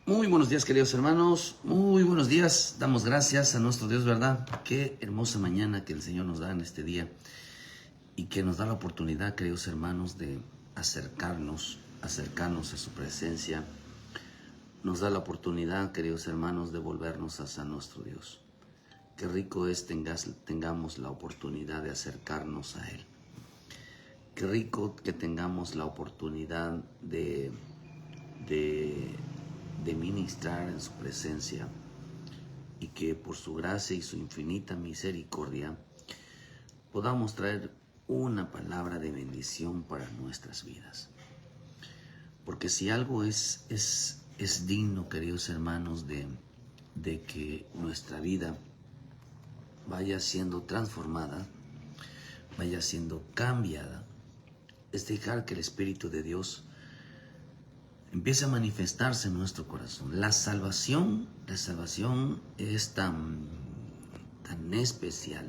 Muy buenos días, queridos hermanos. Muy buenos días. Damos gracias a nuestro Dios, ¿verdad? Qué hermosa mañana que el Señor nos da en este día y que nos da la oportunidad, queridos hermanos, de acercarnos a su presencia. Nos da la oportunidad, queridos hermanos, de volvernos hacia nuestro Dios. Qué rico es tengamos la oportunidad de acercarnos a Él. Qué rico que tengamos la oportunidad de ministrar en su presencia y que por su gracia y su infinita misericordia podamos traer una palabra de bendición para nuestras vidas. Porque si algo es digno, queridos hermanos, de que nuestra vida vaya siendo transformada, vaya siendo cambiada, es dejar que el Espíritu de Dios empiece a manifestarse en nuestro corazón. La salvación es tan especial.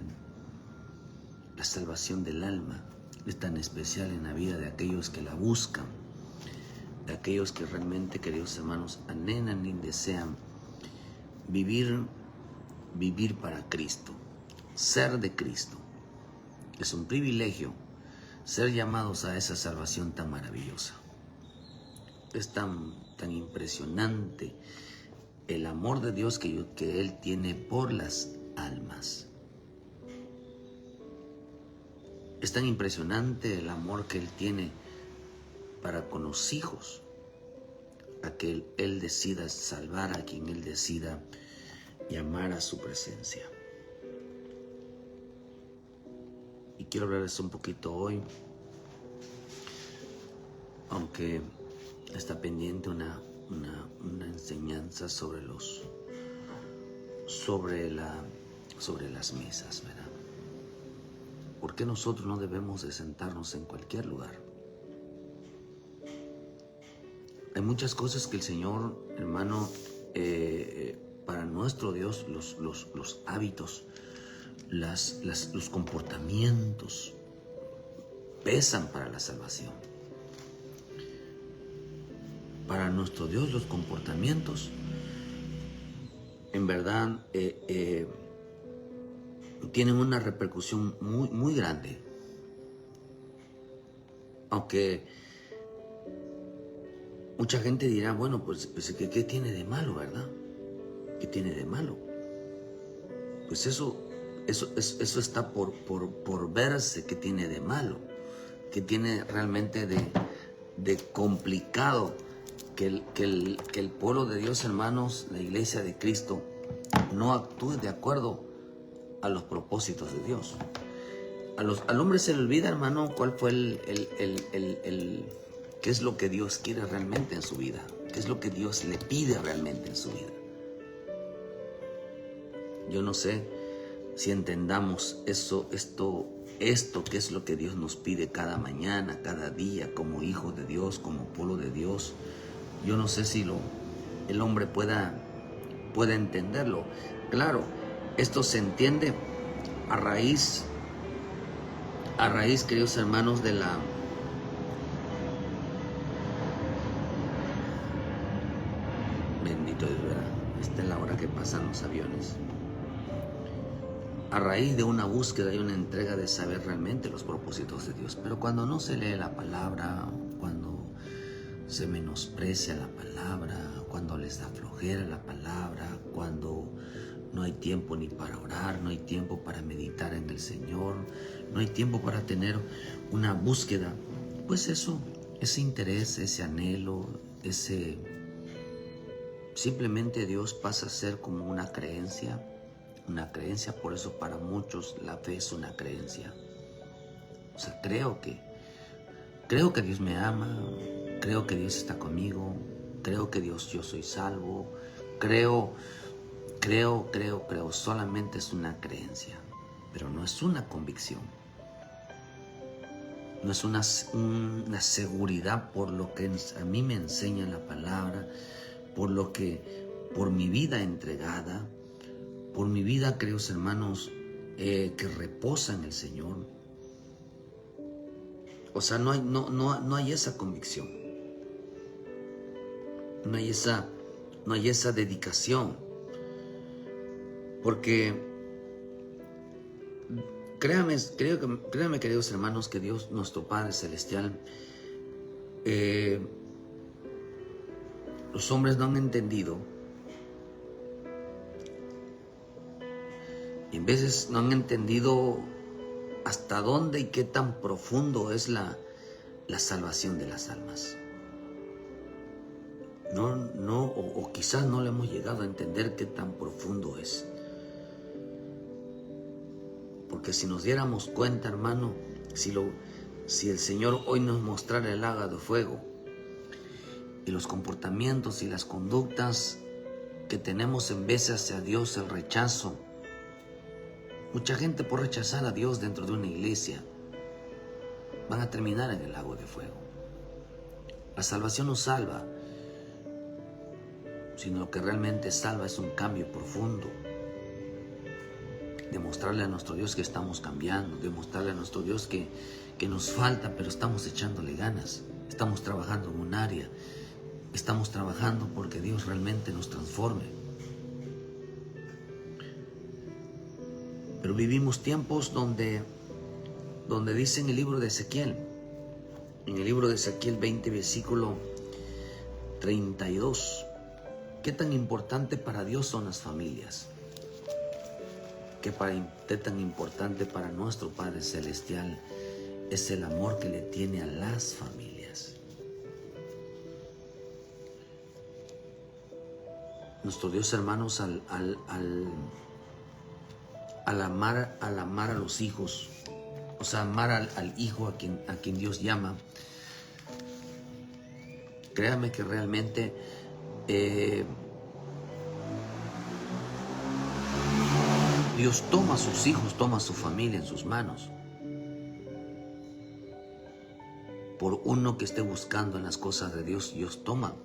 La salvación del alma es tan especial en la vida de aquellos que la buscan, de aquellos que realmente, queridos hermanos, anhelan y desean vivir para Cristo, ser de Cristo. Es un privilegio ser llamados a esa salvación tan maravillosa. Es tan impresionante el amor de Dios que Él tiene por las almas. Es tan impresionante el amor que Él tiene para con los hijos, a que Él decida salvar a quien Él decida llamar a su presencia. Y quiero hablarles un poquito hoy, aunque está pendiente una enseñanza sobre las mesas, ¿verdad? ¿Por qué nosotros no debemos de sentarnos en cualquier lugar? Hay muchas cosas que el Señor, hermano, para nuestro Dios, los hábitos, los comportamientos pesan para la salvación. Para nuestro Dios los comportamientos en verdad tienen una repercusión muy grande. Aunque mucha gente dirá, bueno, pues ¿qué tiene de malo, verdad? ¿Qué tiene de malo? Pues eso está por verse qué tiene de malo, qué tiene realmente de complicado que el pueblo de Dios, hermanos, la iglesia de Cristo, no actúe de acuerdo a los propósitos de Dios. Al hombre se le olvida, hermano, cuál fue qué es lo que Dios quiere realmente en su vida, qué es lo que Dios le pide realmente en su vida. Yo no sé si entendamos esto, qué es lo que Dios nos pide cada mañana, cada día, como hijos de Dios, como pueblo de Dios. Yo no sé si el hombre pueda entenderlo. Claro, esto se entiende a raíz, queridos hermanos, de la bendito Dios, ¿verdad? Esta es la hora que pasan los aviones. A raíz de una búsqueda y una entrega de saber realmente los propósitos de Dios. Pero cuando no se lee la palabra, cuando se menosprecia la palabra, cuando les da flojera la palabra, cuando no hay tiempo ni para orar, no hay tiempo para meditar en el Señor, no hay tiempo para tener una búsqueda, pues ese interés, ese anhelo, simplemente Dios pasa a ser como una creencia. Por eso para muchos la fe es una creencia. O sea, creo que Dios me ama, creo que Dios está conmigo, creo que yo soy salvo, creo, solamente es una creencia, pero no es una convicción. No es una seguridad por lo que a mí me enseña la palabra, por mi vida entregada, por mi vida, queridos hermanos, que reposa en el Señor. O sea, no hay esa convicción. No hay esa no hay esa dedicación. Porque créanme, queridos hermanos, que Dios, nuestro Padre Celestial, los hombres no han entendido, y en veces no han entendido hasta dónde y qué tan profundo es la salvación de las almas. O quizás no le hemos llegado a entender qué tan profundo es. Porque si nos diéramos cuenta, hermano, si el Señor hoy nos mostrara el lago de fuego y los comportamientos y las conductas que tenemos en vez hacia Dios, el rechazo. Mucha gente, por rechazar a Dios dentro de una iglesia, van a terminar en el lago de fuego. La salvación no salva, sino lo que realmente salva es un cambio profundo. Demostrarle a nuestro Dios que estamos cambiando, demostrarle a nuestro Dios que nos falta, pero estamos echándole ganas, estamos trabajando en un área, estamos trabajando porque Dios realmente nos transforme. Pero vivimos tiempos donde dice en el libro de Ezequiel, 20, versículo 32, qué tan importante para Dios son las familias, qué tan importante para nuestro Padre Celestial es el amor que le tiene a las familias. Nuestro Dios, hermanos, al amar a los hijos, o sea, amar al hijo a quien Dios llama, créame que realmente Dios toma a sus hijos, toma a su familia en sus manos. Por uno que esté buscando en las cosas de Dios, Dios toma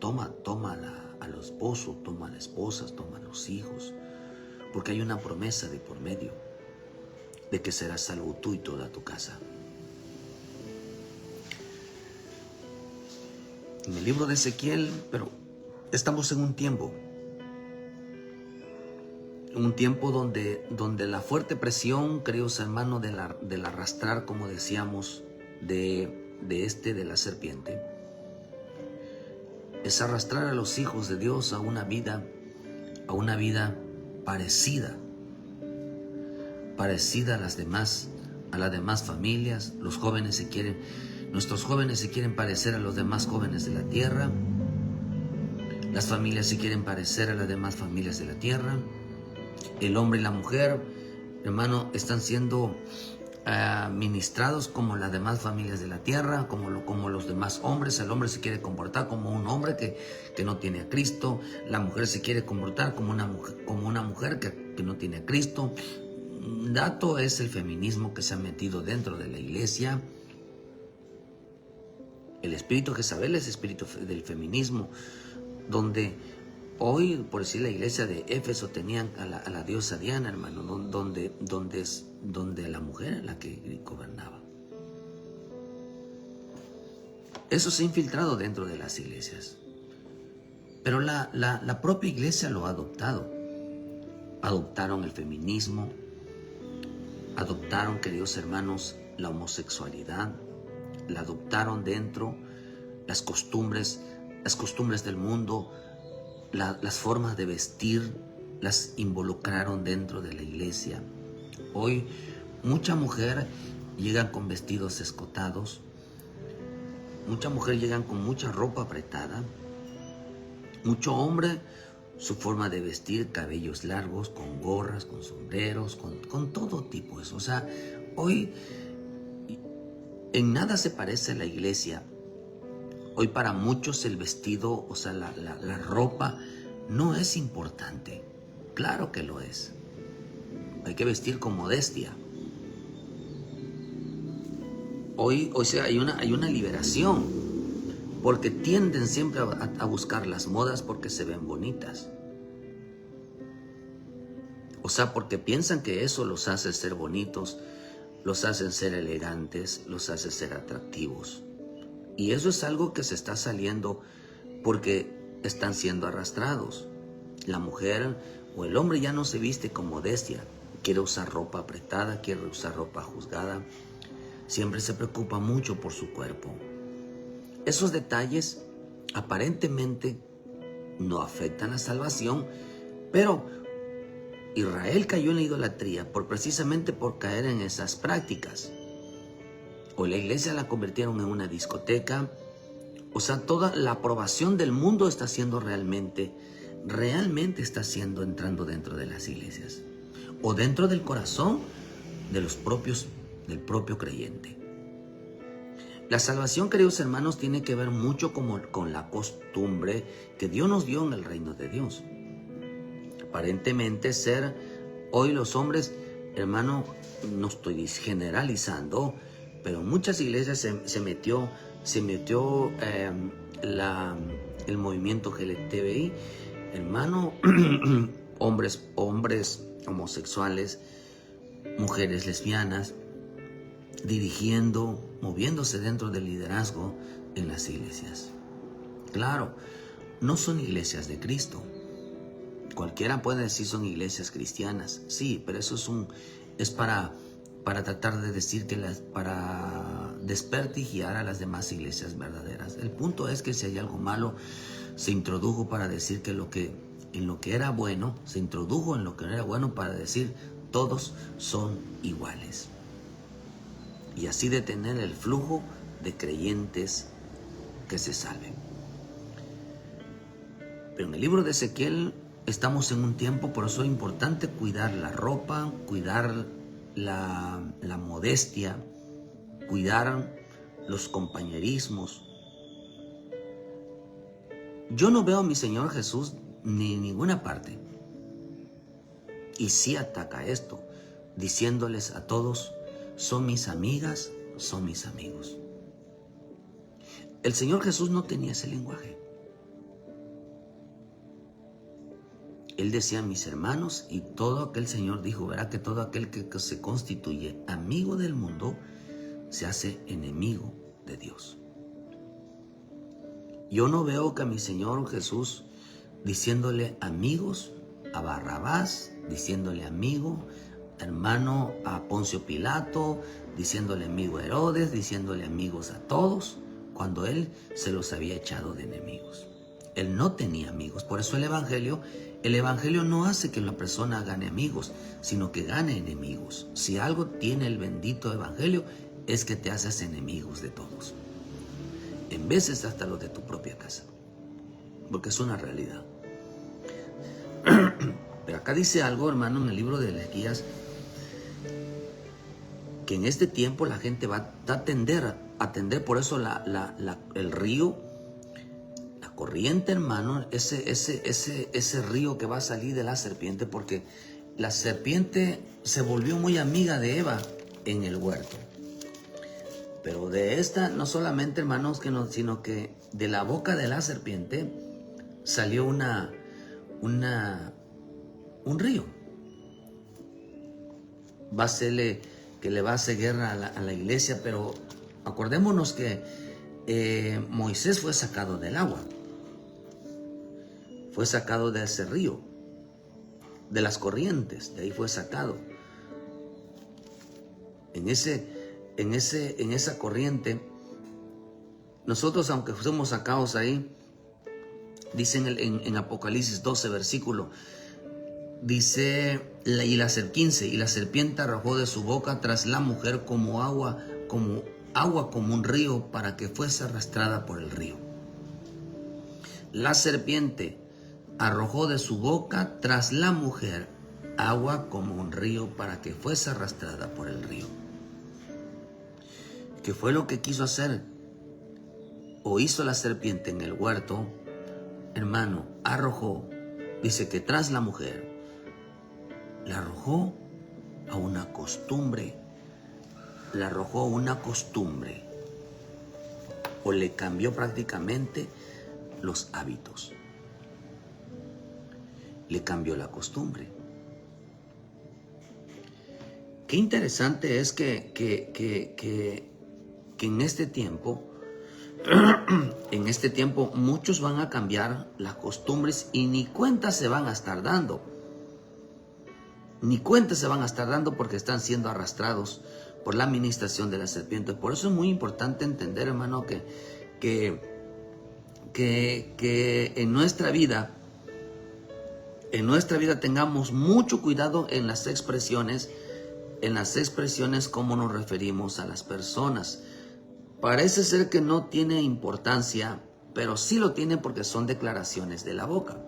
al esposo, toma a la esposa, toma a los hijos, porque hay una promesa de por medio de que serás salvo tú y toda tu casa. En el libro de Ezequiel, pero estamos en un tiempo donde la fuerte presión, queridos hermanos, del arrastrar, como decíamos, de la serpiente, es arrastrar a los hijos de Dios a una vida parecida a las demás familias. Nuestros jóvenes se quieren parecer a los demás jóvenes de la tierra. Las familias se quieren parecer a las demás familias de la tierra. El hombre y la mujer, hermano, están siendo ministrados como las demás familias de la tierra, como los demás hombres. El hombre se quiere comportar como un hombre que no tiene a Cristo. La mujer se quiere comportar como una mujer que no tiene a Cristo. Dato es el feminismo que se ha metido dentro de la iglesia. El espíritu Jezabel es espíritu del feminismo, donde hoy, por decir, la iglesia de Éfeso tenían a la diosa Diana, hermano, donde la mujer era la que gobernaba. Eso se ha infiltrado dentro de las iglesias. Pero la propia iglesia lo ha adoptado. Adoptaron el feminismo, adoptaron, queridos hermanos, la homosexualidad, la adoptaron dentro, las costumbres del mundo, las formas de vestir, las involucraron dentro de la iglesia. Hoy mucha mujer llegan con vestidos escotados, mucha mujer llegan con mucha ropa apretada, mucho hombre, su forma de vestir, cabellos largos, con gorras, con sombreros, con todo tipo de eso. O sea, hoy en nada se parece a la iglesia. Hoy para muchos el vestido, o sea, la ropa no es importante. Claro que lo es. Hay que vestir con modestia. Hoy hay una liberación, porque tienden siempre a buscar las modas porque se ven bonitas. O sea, porque piensan que eso los hace ser bonitos, los hacen ser elegantes, los hace ser atractivos. Y eso es algo que se está saliendo porque están siendo arrastrados. La mujer o el hombre ya no se viste con modestia, quiere usar ropa apretada, quiere usar ropa juzgada, siempre se preocupa mucho por su cuerpo. Esos detalles aparentemente no afectan la salvación, pero Israel cayó en la idolatría precisamente por caer en esas prácticas. O la iglesia la convirtieron en una discoteca. O sea, toda la aprobación del mundo está siendo realmente está siendo entrando dentro de las iglesias o dentro del corazón de del propio creyente. La salvación, queridos hermanos, tiene que ver mucho con la costumbre que Dios nos dio en el reino de Dios. Aparentemente hoy los hombres, hermano, no estoy generalizando, pero en muchas iglesias se metió el movimiento LGTBI, hermano, hombres homosexuales, mujeres lesbianas, dirigiendo, moviéndose dentro del liderazgo en las iglesias. Claro, no son iglesias de Cristo. Cualquiera puede decir son iglesias cristianas, sí, pero eso es para tratar de decir para desprestigiar a las demás iglesias verdaderas. El punto es que si hay algo malo, se introdujo para decir que en lo que era bueno, se introdujo en lo que no era bueno para decir todos son iguales. Y así detener el flujo de creyentes que se salven. Pero en el libro de Ezequiel estamos en un tiempo, por eso es importante cuidar la ropa, cuidar la modestia, cuidar los compañerismos. Yo no veo a mi Señor Jesús ni en ninguna parte. Y sí ataca esto, diciéndoles a todos, son mis amigas, son mis amigos. El Señor Jesús no tenía ese lenguaje. Él decía mis hermanos, y todo aquel Señor dijo, verá que todo aquel que se constituye amigo del mundo se hace enemigo de Dios. Yo no veo que a mi Señor Jesús diciéndole amigos a Barrabás, diciéndole amigo, hermano, a Poncio Pilato, diciéndole amigo a Herodes, diciéndole amigos a todos, cuando él se los había echado de enemigos. Él no tenía amigos. Por eso el Evangelio no hace que la persona gane amigos, sino que gane enemigos. Si algo tiene el bendito Evangelio, es que te haces enemigos de todos. En veces hasta los de tu propia casa. Porque es una realidad. Pero acá dice algo, hermano, en el libro de Ezequías, que en este tiempo la gente va a atender, por eso el río, la corriente, hermano, ese río que va a salir de la serpiente, porque la serpiente se volvió muy amiga de Eva en el huerto. Pero de esta, no solamente, hermanos, sino que de la boca de la serpiente salió un río. Va a serle que le va a hacer guerra a la iglesia, pero acordémonos que Moisés fue sacado del agua. Fue sacado de ese río, de las corrientes, de ahí fue sacado. En esa corriente, nosotros, aunque fuimos sacados ahí, dice en Apocalipsis 12, versículo, dice, y la serpiente arrojó de su boca tras la mujer como agua como un río, para que fuese arrastrada por el río. La serpiente arrojó de su boca tras la mujer agua como un río, para que fuese arrastrada por el río. ¿Qué fue lo que quiso hacer o hizo la serpiente en el huerto? Hermano, arrojó, dice que tras la mujer, la arrojó a una costumbre, o le cambió prácticamente los hábitos, le cambió la costumbre. Qué interesante es que en este tiempo en este tiempo muchos van a cambiar las costumbres y ni cuenta se van a estar dando. Ni cuenta se van a estar dando porque están siendo arrastrados por la administración de la serpiente. Por eso es muy importante entender, hermano, que en nuestra vida tengamos mucho cuidado en las expresiones cómo nos referimos a las personas. Parece ser que no tiene importancia, pero sí lo tiene porque son declaraciones de la boca.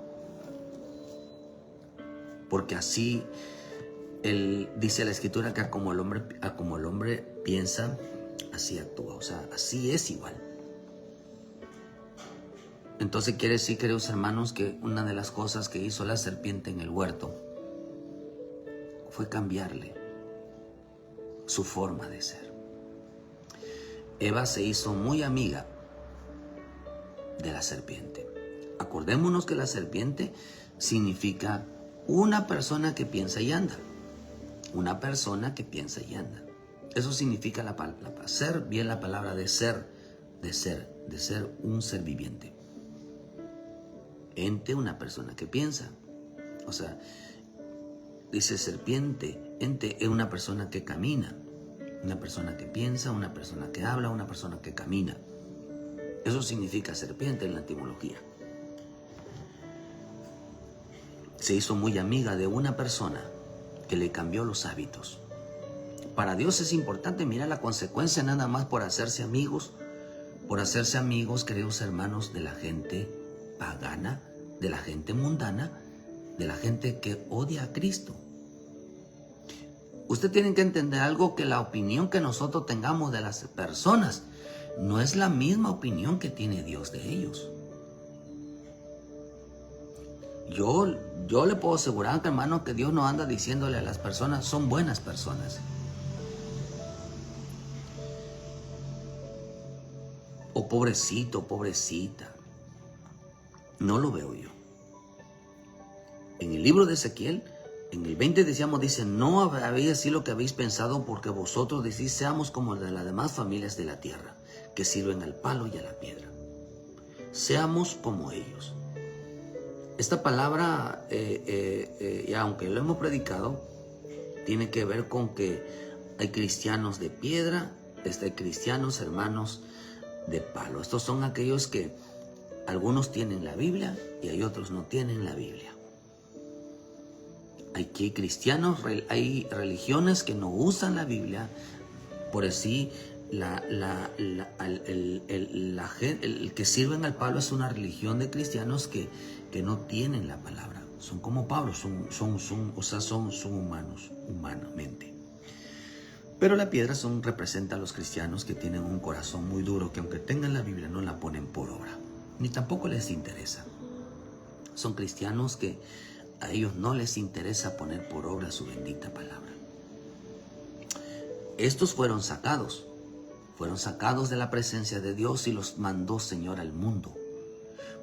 Porque así dice la Escritura que como el hombre piensa, así actúa. O sea, así es igual. Entonces quiere decir, queridos hermanos, que una de las cosas que hizo la serpiente en el huerto fue cambiarle su forma de ser. Eva se hizo muy amiga de la serpiente. Acordémonos que la serpiente significa una persona que piensa y anda. Una persona que piensa y anda. Eso significa la palabra ser, bien la palabra de ser un ser viviente. Ente, una persona que piensa. O sea, dice serpiente, ente es una persona que camina. Una persona que piensa, una persona que habla, una persona que camina. Eso significa serpiente en la etimología. Se hizo muy amiga de una persona que le cambió los hábitos. Para Dios es importante mirar la consecuencia nada más por hacerse amigos, queridos hermanos, de la gente pagana, de la gente mundana, de la gente que odia a Cristo. Usted tiene que entender algo, que la opinión que nosotros tengamos de las personas no es la misma opinión que tiene Dios de ellos. Yo le puedo asegurar, hermano, que Dios no anda diciéndole a las personas, son buenas personas. O pobrecito, pobrecita. No lo veo yo. En el libro de Ezequiel, en el 20 dice, no habéis así lo que habéis pensado, porque vosotros decís, seamos como de las demás familias de la tierra, que sirven al palo y a la piedra. Seamos como ellos. Esta palabra, aunque lo hemos predicado, tiene que ver con que hay cristianos de piedra, hay cristianos, hermanos, de palo. Estos son aquellos que algunos tienen la Biblia y hay otros no tienen la Biblia. Hay cristianos, hay religiones que no usan la Biblia, por así el que sirven al palo es una religión de cristianos que no tienen la palabra. Son como Pablo, son humanos, humanamente. Pero la piedra representa a los cristianos que tienen un corazón muy duro, que aunque tengan la Biblia no la ponen por obra, ni tampoco les interesa. Son cristianos que a ellos no les interesa poner por obra su bendita palabra. Estos fueron sacados de la presencia de Dios y los mandó Señor al mundo.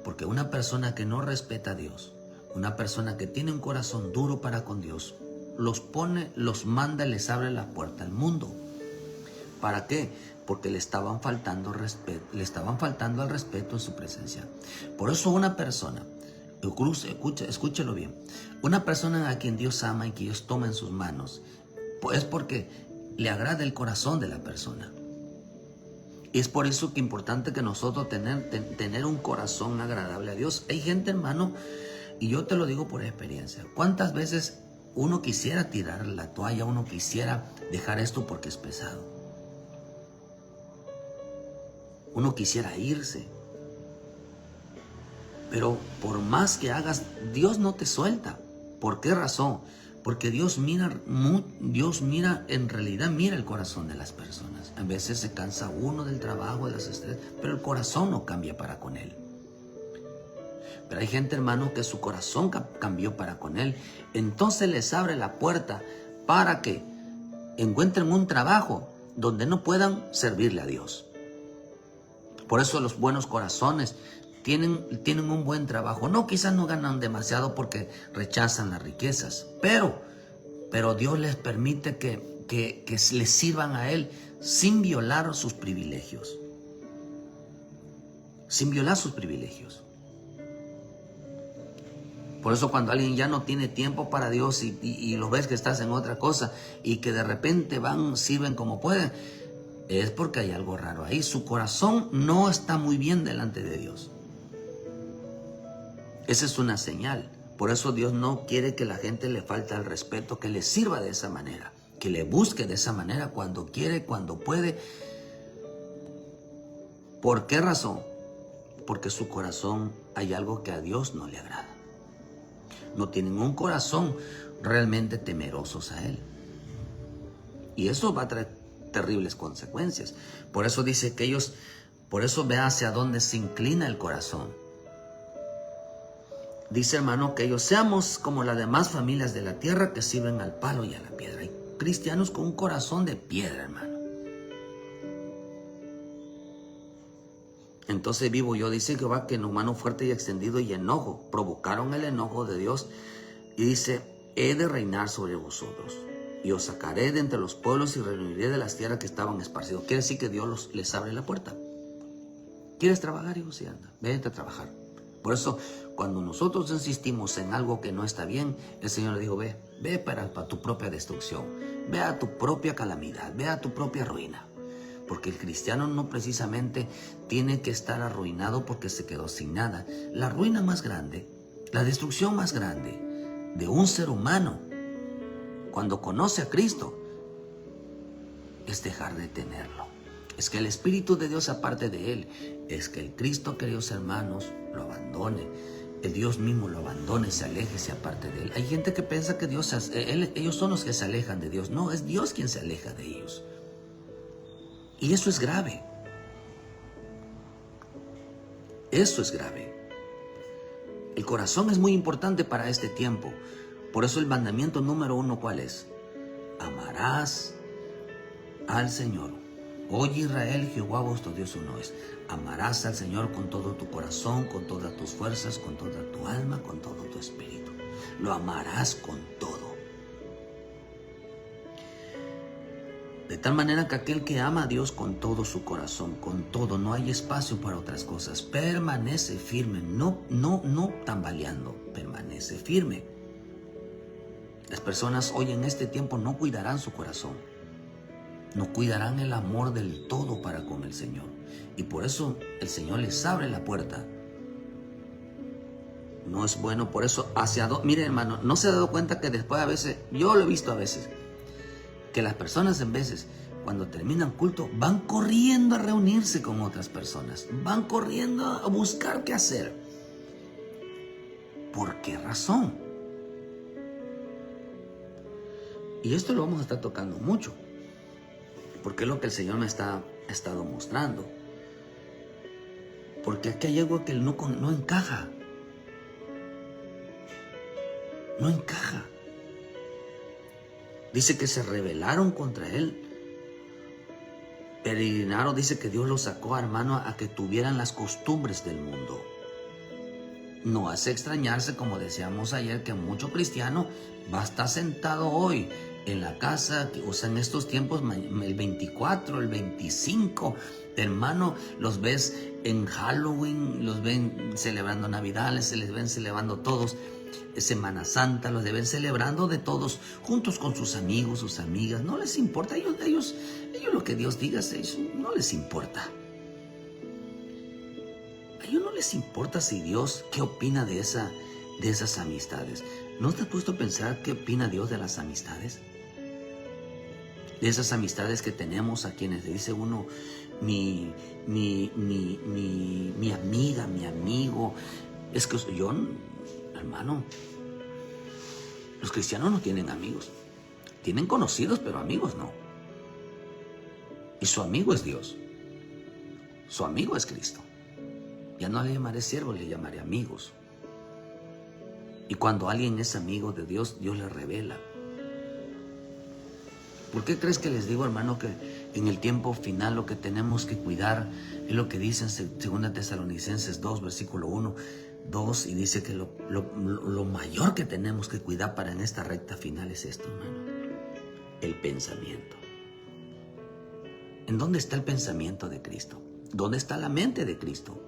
Porque una persona que no respeta a Dios, una persona que tiene un corazón duro para con Dios, los manda y les abre la puerta al mundo. ¿Para qué? Porque le estaban faltando al respeto en su presencia. Por eso una persona, escúchelo bien, una persona a quien Dios ama y que Dios toma en sus manos, pues es porque le agrada el corazón de la persona. Y es por eso que es importante que nosotros tener un corazón agradable a Dios. Hay gente, hermano, y yo te lo digo por experiencia, ¿cuántas veces uno quisiera tirar la toalla, uno quisiera dejar esto porque es pesado? Uno quisiera irse. Pero por más que hagas, Dios no te suelta. ¿Por qué razón? Porque Dios mira, en realidad mira el corazón de las personas. A veces se cansa uno del trabajo, de las estrellas, pero el corazón no cambia para con Él. Pero hay gente, hermano, que su corazón cambió para con Él. Entonces les abre la puerta para que encuentren un trabajo donde no puedan servirle a Dios. Por eso los buenos corazones tienen un buen trabajo. No, quizás no ganan demasiado porque rechazan las riquezas, pero Dios les permite que les sirvan a Él sin violar sus privilegios. sin violar sus privilegios. Por eso cuando alguien ya no tiene tiempo para Dios y lo ves que estás en otra cosa y que de repente sirven como pueden, es porque hay algo raro ahí. Su corazón no está muy bien delante de Dios. Esa es una señal. Por eso Dios no quiere que la gente le falte el respeto, que le sirva de esa manera, que le busque de esa manera cuando quiere, cuando puede. ¿Por qué razón? Porque su corazón hay algo que a Dios no le agrada. No tienen un corazón realmente temerosos a Él. Y eso va a traer terribles consecuencias. Por eso dice que por eso ve hacia dónde se inclina el corazón. Dice, hermano, que ellos seamos como las demás familias de la tierra que sirven al palo y a la piedra. Hay cristianos con un corazón de piedra, hermano. Entonces vivo yo, dice Jehová, que en mano fuerte y extendido y enojo provocaron el enojo de Dios. Y dice, he de reinar sobre vosotros. Y os sacaré de entre los pueblos y reuniré de las tierras que estaban esparcidos. Quiere decir que Dios les abre la puerta. ¿Quieres trabajar, hijo? Sí, anda, vete a trabajar. Por eso, cuando nosotros insistimos en algo que no está bien, el Señor le dijo, ve para tu propia destrucción. Ve a tu propia calamidad, ve a tu propia ruina. Porque el cristiano no precisamente tiene que estar arruinado porque se quedó sin nada. La ruina más grande, la destrucción más grande de un ser humano, cuando conoce a Cristo, es dejar de tenerlo. Es que el Espíritu de Dios aparte de él. Es que el Cristo, queridos hermanos, lo abandone. El Dios mismo lo abandone, se aleje, se aparte de él. Hay gente que piensa que ellos son los que se alejan de Dios. No, es Dios quien se aleja de ellos. Y eso es grave. Eso es grave. El corazón es muy importante para este tiempo. Por eso el mandamiento número 1, ¿cuál es? Amarás al Señor. Oye, Israel, Jehová vuestro Dios uno es. Amarás al Señor con todo tu corazón, con todas tus fuerzas, con toda tu alma, con todo tu espíritu. Lo amarás con todo. De tal manera que aquel que ama a Dios con todo su corazón, con todo, no hay espacio para otras cosas, permanece firme, no tambaleando, permanece firme. Las personas hoy en este tiempo no cuidarán su corazón, no cuidarán el amor del todo para con el Señor. Y por eso el Señor les abre la puerta. No es bueno, por eso mire, hermano, ¿no se ha dado cuenta que después a veces, yo lo he visto a veces, que las personas en veces, cuando terminan culto, van corriendo a reunirse con otras personas, van corriendo a buscar qué hacer? ¿Por qué razón? Y esto lo vamos a estar tocando mucho, porque es lo que el Señor me ha estado mostrando. Porque aquí hay algo que no encaja. No encaja. Dice que se rebelaron contra él. Peregrinaron, dice que Dios los sacó, hermano, a que tuvieran las costumbres del mundo. No hace extrañarse, como decíamos ayer, que mucho cristiano va a estar sentado hoy en la casa, o sea, en estos tiempos, el 24, el 25, hermano, los ves en Halloween, los ven celebrando Navidad, se les ven celebrando todos, Semana Santa, los ven celebrando de todos, juntos con sus amigos, sus amigas, no les importa, ellos lo que Dios diga, eso no les importa. A ellos no les importa si Dios, ¿qué opina de esas amistades? ¿No te has puesto a pensar qué opina Dios de las amistades? De esas amistades que tenemos, a quienes le dice uno, mi amiga, mi amigo. Es que yo, hermano, los cristianos no tienen amigos. Tienen conocidos, pero amigos no. Y su amigo es Dios. Su amigo es Cristo. Ya no le llamaré siervos, le llamaré amigos. Y cuando alguien es amigo de Dios, Dios le revela. ¿Por qué crees que les digo, hermano, que en el tiempo final lo que tenemos que cuidar es lo que dice en 2 Tesalonicenses 2, versículo 1, 2, y dice que lo mayor que tenemos que cuidar para en esta recta final es esto, hermano, el pensamiento. ¿En dónde está el pensamiento de Cristo? ¿Dónde está la mente de Cristo?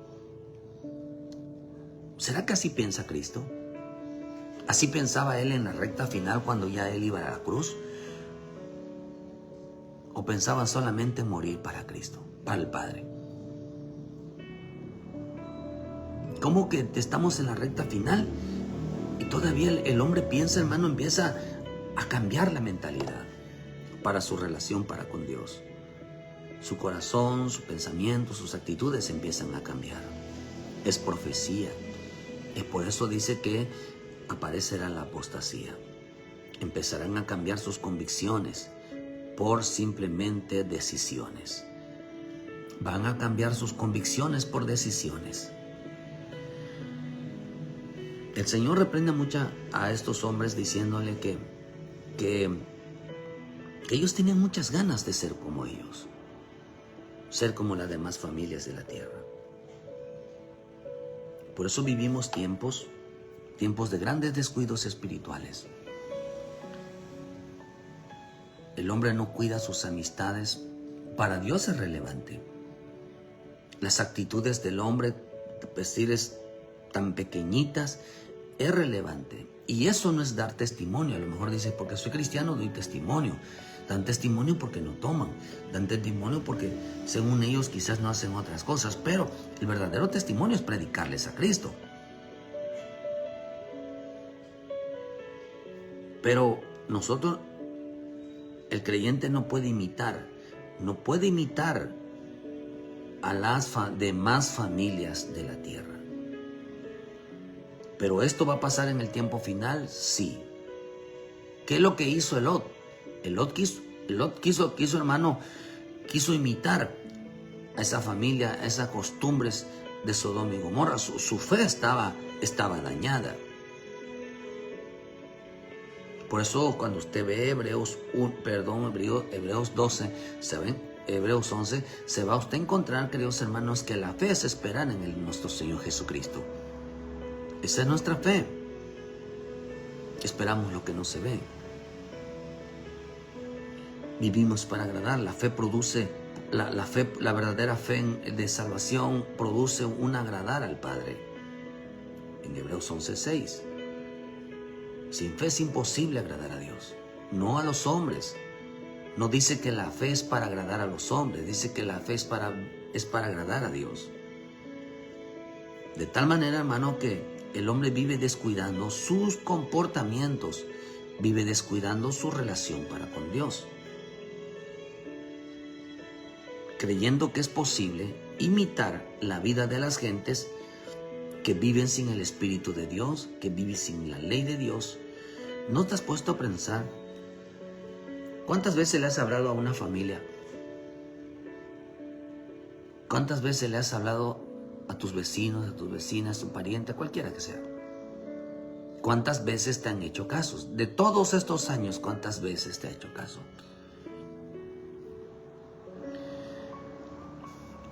¿Será que así piensa Cristo? ¿Así pensaba Él en la recta final cuando ya Él iba a la cruz? ¿O pensaban solamente morir para Cristo, para el Padre? ¿Cómo que estamos en la recta final? Y todavía el hombre piensa, hermano, empieza a cambiar la mentalidad para su relación para con Dios. Su corazón, su pensamiento, sus actitudes empiezan a cambiar. Es profecía. Es por eso dice que aparecerá la apostasía. Empezarán a cambiar sus convicciones por simplemente decisiones. Van a cambiar sus convicciones por decisiones. El Señor reprende mucho a estos hombres diciéndole que ellos tenían muchas ganas de ser como ellos, ser como las demás familias de la tierra. Por eso vivimos tiempos de grandes descuidos espirituales. El hombre no cuida sus amistades. Para Dios es relevante. Las actitudes del hombre, decirles tan pequeñitas, es relevante. Y eso no es dar testimonio. A lo mejor dice, porque soy cristiano doy testimonio. Dan testimonio porque no toman. Dan testimonio porque según ellos quizás no hacen otras cosas. Pero el verdadero testimonio es predicarles a Cristo. Pero nosotros, el creyente no puede imitar a las demás familias de la tierra. Pero esto va a pasar en el tiempo final, sí. ¿Qué es lo que hizo Lot? Lot quiso, hermano, quiso imitar a esa familia, a esas costumbres de Sodoma y Gomorra. Su fe estaba dañada. Por eso cuando usted ve Hebreos 12, Hebreos 11, se va a usted a encontrar, queridos hermanos, que la fe es esperar en nuestro Señor Jesucristo. Esa es nuestra fe. Esperamos lo que no se ve. Vivimos para agradar. La fe produce, la verdadera fe de salvación produce un agradar al Padre. En Hebreos 11:6. Sin fe es imposible agradar a Dios, no a los hombres. No dice que la fe es para agradar a los hombres, dice que la fe es para agradar a Dios. De tal manera, hermano, que el hombre vive descuidando sus comportamientos, vive descuidando su relación para con Dios, creyendo que es posible imitar la vida de las gentes que viven sin el Espíritu de Dios, que viven sin la ley de Dios. ¿No te has puesto a pensar cuántas veces le has hablado a una familia? ¿Cuántas veces le has hablado a tus vecinos, a tus vecinas, a tu pariente, a cualquiera que sea? ¿Cuántas veces te han hecho casos? De todos estos años, ¿cuántas veces te ha hecho caso?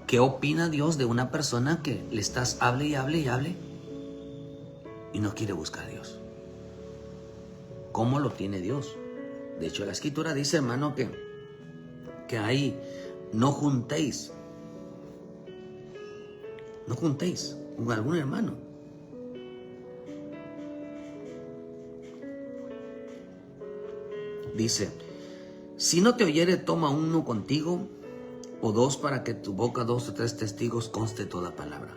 ¿Qué opina Dios de una persona que le estás hable y hable y hable y no quiere buscar a Dios? ¿Cómo lo tiene Dios? De hecho, la Escritura dice, hermano, que ahí no juntéis con algún hermano. Dice, si no te oyere, toma uno contigo o dos, para que tu boca 2 o 3 testigos conste toda palabra.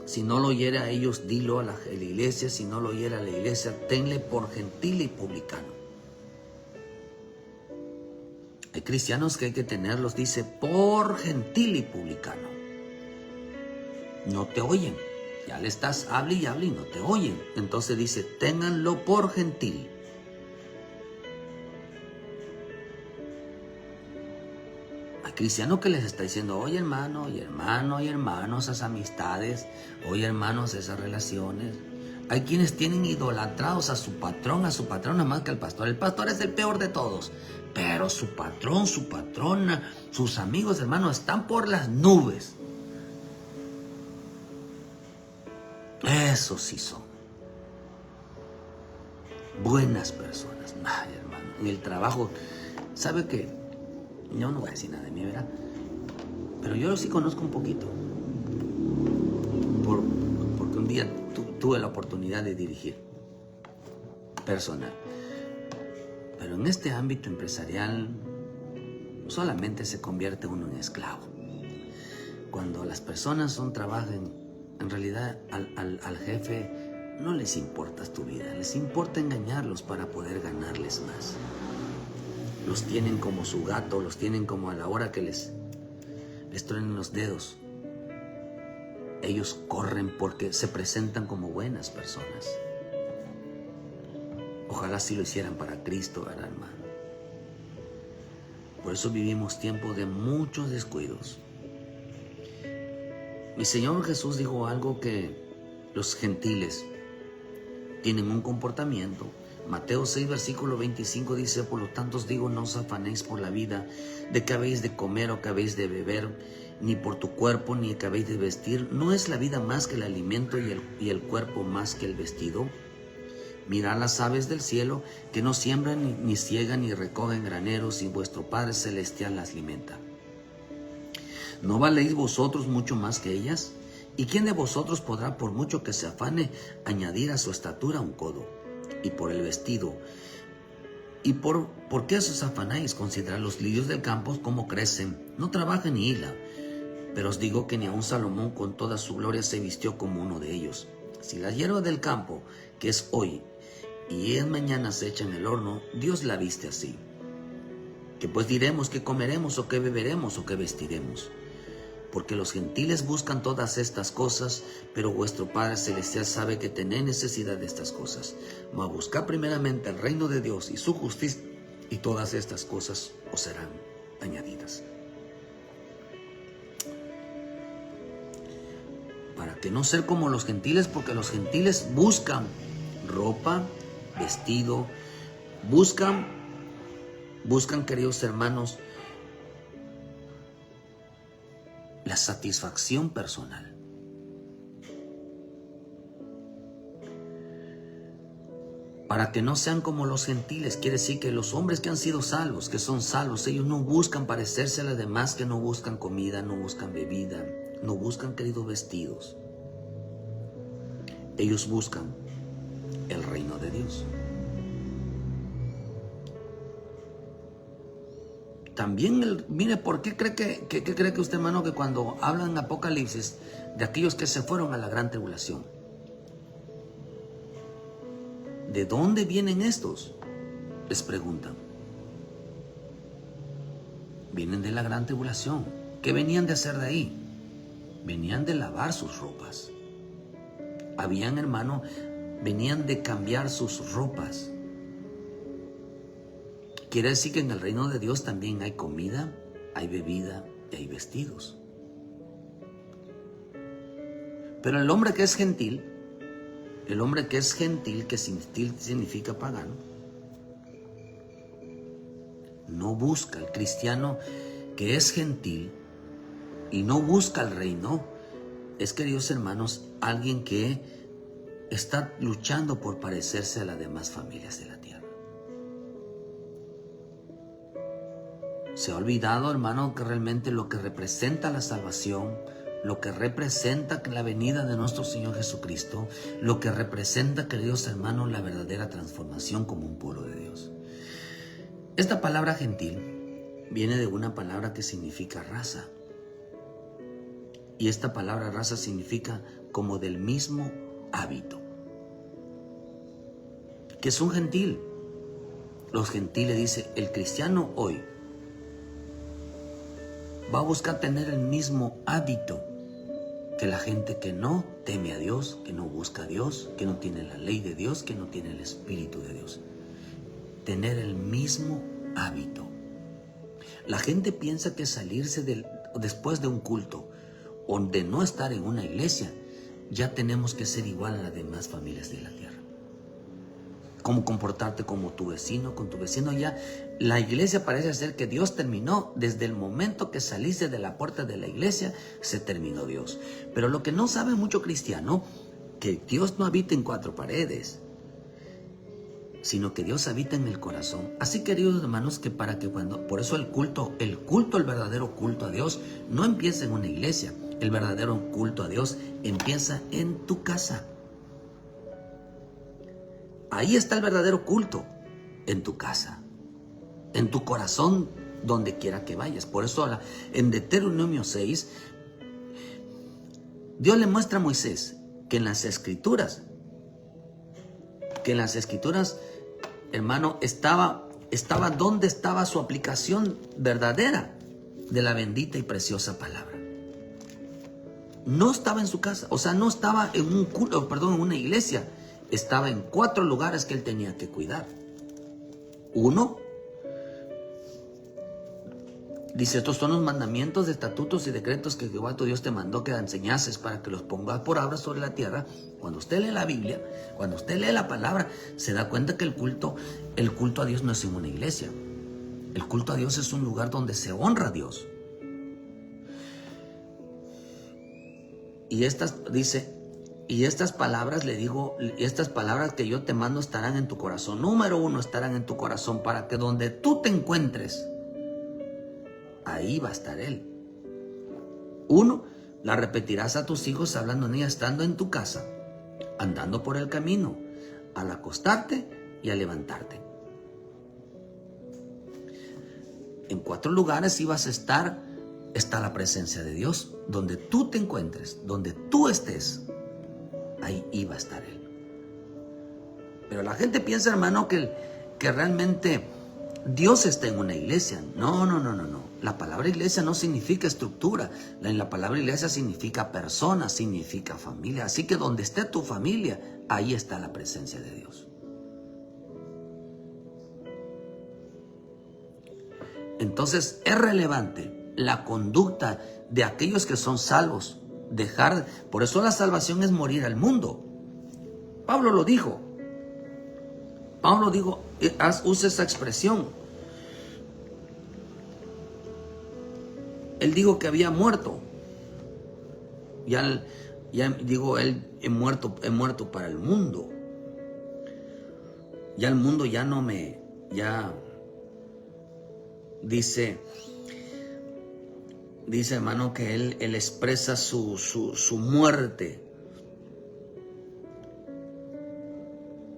Si no lo oyere a ellos, dilo a la iglesia. Si no lo oyere a la iglesia, tenle por gentil y publicano. Hay cristianos que hay que tenerlos, dice, por gentil y publicano. No te oyen. Ya le estás, hable y hable y no te oyen. Entonces dice, ténganlo por gentil. Cristiano que les está diciendo, oye hermano, esas amistades, oye hermanos, esas relaciones. Hay quienes tienen idolatrados a su patrón, a su patrona más que al pastor. El pastor es el peor de todos, pero su patrón, su patrona, sus amigos, hermanos, están por las nubes. Esos sí son buenas personas. Ay, hermano, en el trabajo, ¿sabe qué? Yo no voy a decir nada de mí, ¿verdad? Pero yo sí conozco un poquito. Porque un día tuve la oportunidad de dirigir personal. Pero en este ámbito empresarial solamente se convierte uno en esclavo. Cuando las personas trabajan, en realidad al jefe no les importa tu vida, les importa engañarlos para poder ganarles más. Los tienen como su gato, los tienen como a la hora que les truenen los dedos. Ellos corren porque se presentan como buenas personas. Ojalá si lo hicieran para Cristo, ¿verdad, hermano? Por eso vivimos tiempos de muchos descuidos. Mi Señor Jesús dijo algo que los gentiles tienen un comportamiento. Mateo 6, versículo 25 dice: por lo tanto os digo, no os afanéis por la vida, de que habéis de comer o que habéis de beber, ni por tu cuerpo, ni que habéis de vestir. ¿No es la vida más que el alimento y el cuerpo más que el vestido? Mirad las aves del cielo, que no siembran, ni ciegan, ni recogen graneros, y vuestro Padre Celestial las alimenta. ¿No valéis vosotros mucho más que ellas? ¿Y quién de vosotros podrá, por mucho que se afane, añadir a su estatura un codo? Y por el vestido, ¿y por qué os afanáis? Considerad los lirios del campo, cómo crecen, no trabajan ni hilan. Pero os digo que ni aun Salomón con toda su gloria se vistió como uno de ellos. Si la hierba del campo, que es hoy y es mañana, se echa en el horno, Dios la viste así. ¿Qué pues diremos? ¿Qué comeremos? ¿O qué beberemos? ¿O qué vestiremos? Porque los gentiles buscan todas estas cosas, pero vuestro Padre Celestial sabe que tenéis necesidad de estas cosas. Mas buscad primeramente el reino de Dios y su justicia, y todas estas cosas os serán añadidas. Para que no ser como los gentiles, porque los gentiles buscan ropa, vestido, buscan, queridos hermanos, la satisfacción personal. Para que no sean como los gentiles, quiere decir que los hombres que han sido salvos, que son salvos, ellos no buscan parecerse a los demás, que no buscan comida, no buscan bebida, no buscan, queridos, vestidos. Ellos buscan el reino de Dios. También, mire, ¿por qué cree que usted, hermano, que cuando hablan en Apocalipsis de aquellos que se fueron a la gran tribulación, ¿de dónde vienen estos? Les preguntan. Vienen de la gran tribulación. ¿Qué venían de hacer de ahí? Venían de lavar sus ropas. Venían de cambiar sus ropas. Quiere decir que en el reino de Dios también hay comida, hay bebida y hay vestidos. Pero el hombre que es gentil, que gentil significa pagano, no busca. El cristiano que es gentil y no busca el reino es, queridos hermanos, alguien que está luchando por parecerse a las demás familias de la tierra. Se ha olvidado, hermano, que realmente lo que representa la salvación, lo que representa la venida de nuestro Señor Jesucristo, lo que representa, queridos hermanos, la verdadera transformación como un pueblo de Dios. Esta palabra gentil viene de una palabra que significa raza. Y esta palabra raza significa como del mismo hábito. ¿Qué es un gentil? Los gentiles, dice, el cristiano hoy va a buscar tener el mismo hábito que la gente que no teme a Dios, que no busca a Dios, que no tiene la ley de Dios, que no tiene el Espíritu de Dios. Tener el mismo hábito. La gente piensa que salirse después de un culto o de no estar en una iglesia, ya tenemos que ser igual a las demás familias de la tierra. Cómo comportarte como tu vecino, con tu vecino. Ya la iglesia parece ser que Dios terminó. Desde el momento que saliste de la puerta de la iglesia, se terminó Dios. Pero lo que no sabe mucho cristiano, que Dios no habita en cuatro paredes, sino que Dios habita en el corazón. Así, queridos hermanos, que por eso el verdadero culto a Dios no empieza en una iglesia. El verdadero culto a Dios empieza en tu casa. Ahí está el verdadero culto, en tu casa, en tu corazón, donde quiera que vayas. Por eso en Deuteronomio 6, Dios le muestra a Moisés que en las escrituras, hermano, estaba donde estaba su aplicación verdadera de la bendita y preciosa palabra. No estaba en su casa, o sea, no estaba en en una iglesia. Estaba en 4 lugares que él tenía que cuidar. 1, dice, estos son los mandamientos, estatutos y decretos que Jehová tu Dios te mandó que enseñases para que los pongas por obra sobre la tierra. Cuando usted lee la Biblia, cuando usted lee la palabra, se da cuenta que el culto a Dios no es en una iglesia. El culto a Dios es un lugar donde se honra a Dios. Y estas palabras, le digo, estas palabras que yo te mando estarán en tu corazón. Número 1, estarán en tu corazón para que donde tú te encuentres, ahí va a estar Él. 1, la repetirás a tus hijos hablando en ella estando en tu casa, andando por el camino, al acostarte y al levantarte. En 4 lugares ibas a estar. Está la presencia de Dios. Donde tú te encuentres, donde tú estés, ahí iba a estar Él. Pero la gente piensa, hermano, que realmente Dios está en una iglesia. No. La palabra iglesia no significa estructura. La palabra iglesia significa persona, significa familia. Así que donde esté tu familia, ahí está la presencia de Dios. Entonces es relevante la conducta de aquellos que son salvos. Por eso la salvación es morir al mundo. Pablo lo dijo. Usa esa expresión. Él dijo que había muerto. He muerto para el mundo. Ya el mundo ya no me, dice hermano que él expresa su muerte.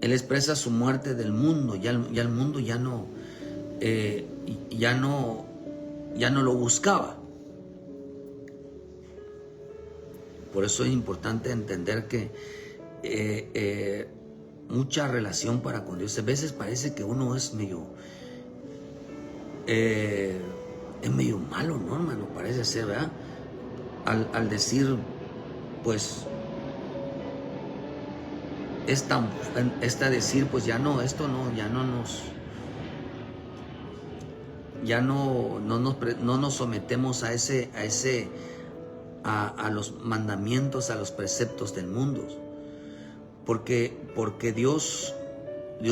Él expresa su muerte del mundo. Ya el mundo ya no lo buscaba. Por eso es importante entender que mucha relación para con Dios. A veces parece que uno es medio malo, ¿no, hermano? Parece ser, ¿verdad? Al decir, pues, decir, pues ya no, esto no, no nos sometemos a los mandamientos, a los preceptos del mundo. Porque Dios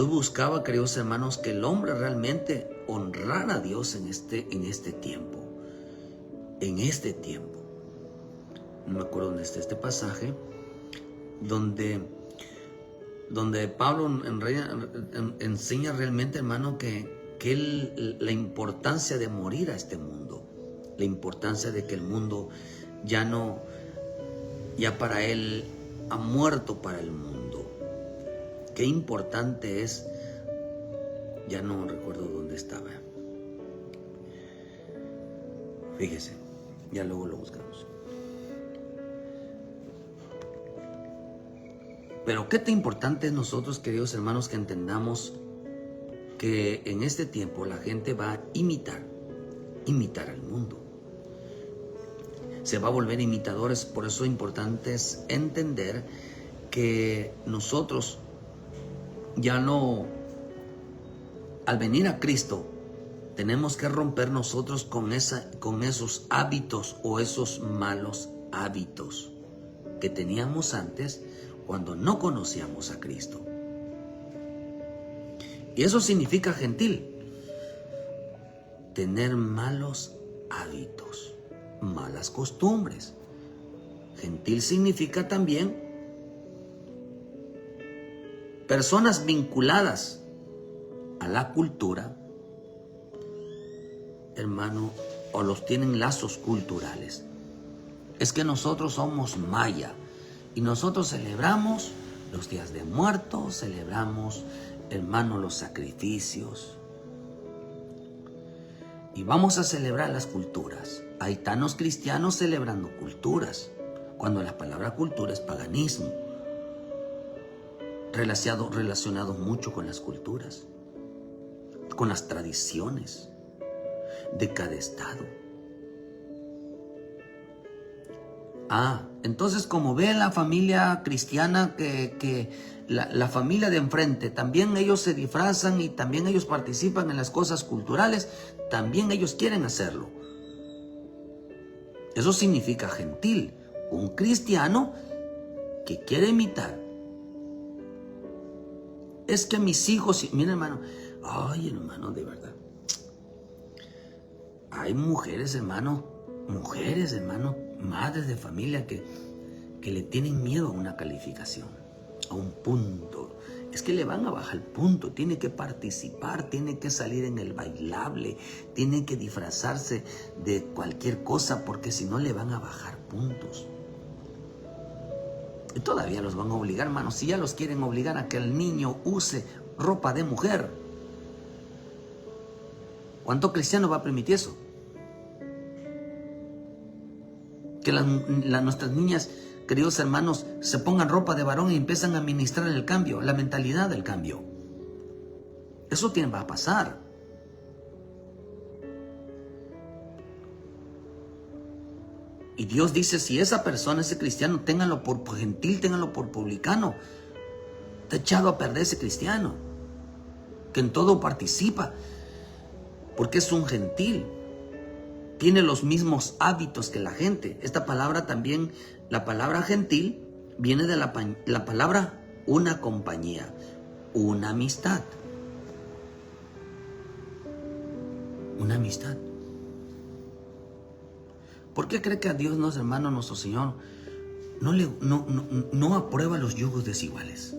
buscaba, queridos hermanos, que el hombre realmente honrara a Dios en este tiempo. En este tiempo. No me acuerdo dónde está este pasaje, donde Pablo enseña realmente, hermano, que la importancia de morir a este mundo, la importancia de que el mundo ya para él ha muerto para el mundo. Qué importante es, ya no recuerdo dónde estaba. Fíjese, ya luego lo buscamos. Pero qué tan importante es nosotros, queridos hermanos, que entendamos que en este tiempo la gente va a imitar al mundo. Se va a volver imitadores. Por eso es importante entender que nosotros ya no, al venir a Cristo, tenemos que romper nosotros con esos hábitos o esos malos hábitos que teníamos antes cuando no conocíamos a Cristo. Y eso significa, gentil, tener malos hábitos, malas costumbres. Gentil significa también personas vinculadas a la cultura, hermano, o los tienen lazos culturales. Es que nosotros somos maya y nosotros celebramos Los días de muertos celebramos, hermano, los sacrificios. Y vamos a celebrar las culturas. Hay tanos cristianos celebrando culturas, cuando la palabra cultura es paganismo, relacionado mucho con las culturas, con las tradiciones de cada estado. Entonces, como ve la familia cristiana que la familia de enfrente, también ellos se disfrazan y también ellos participan en las cosas culturales, también ellos quieren hacerlo. Eso significa gentil, un cristiano que quiere imitar. Es que mis hijos, mira hermano, ay hermano, de verdad. Hay mujeres, hermano, madres de familia que le tienen miedo a una calificación, a un punto. Es que le van a bajar el punto, tiene que participar, tiene que salir en el bailable, tiene que disfrazarse de cualquier cosa porque si no le van a bajar puntos. Y todavía los van a obligar, hermano, si ya los quieren obligar a que el niño use ropa de mujer. ¿Cuánto cristiano va a permitir eso? Que nuestras niñas, queridos hermanos, se pongan ropa de varón y empiezan a ministrar el cambio, la mentalidad del cambio. Eso va a pasar. Y Dios dice, si esa persona, ese cristiano, ténganlo por gentil, ténganlo por publicano, está echado a perder ese cristiano, que en todo participa, porque es un gentil. Tiene los mismos hábitos que la gente. Esta palabra también, la palabra gentil, viene de la palabra una compañía, una amistad. Una amistad. ¿Por qué cree que a Dios, hermano, nuestro Señor, no aprueba los yugos desiguales?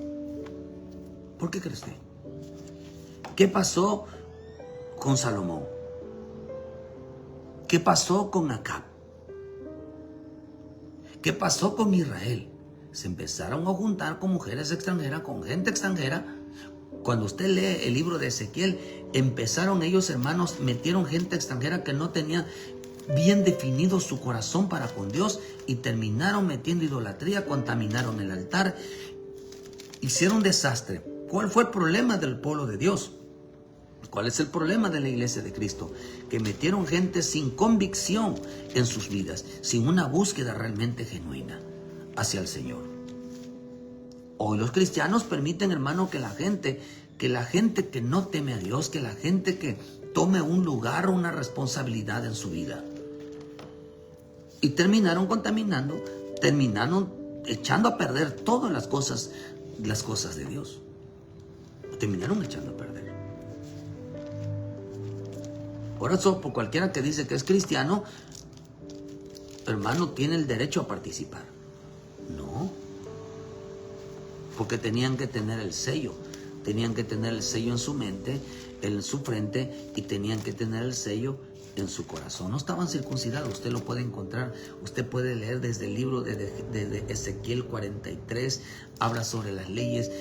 ¿Por qué cree usted? ¿Qué pasó con Salomón? ¿Qué pasó con Acab? ¿Qué pasó con Israel? Se empezaron a juntar con mujeres extranjeras, con gente extranjera. Cuando usted lee el libro de Ezequiel, empezaron ellos, hermanos, metieron gente extranjera que no tenía bien definido su corazón para con Dios y terminaron metiendo idolatría, contaminaron el altar, hicieron desastre. ¿Cuál fue el problema del pueblo de Dios? ¿Cuál es el problema de la iglesia de Cristo? Que metieron gente sin convicción en sus vidas, sin una búsqueda realmente genuina hacia el Señor. Hoy los cristianos permiten, hermano, que la gente que no teme a Dios, que la gente que tome un lugar o una responsabilidad en su vida. Y terminaron contaminando, terminaron echando a perder todas las cosas de Dios. Terminaron echando a perder. Por eso, por cualquiera que dice que es cristiano, hermano, tiene el derecho a participar. No. Porque tenían que tener el sello. Tenían que tener el sello en su mente, en su frente, y tenían que tener el sello en su corazón. No estaban circuncidados. Usted lo puede encontrar. Usted puede leer desde el libro de Ezequiel 43. Habla sobre las leyes.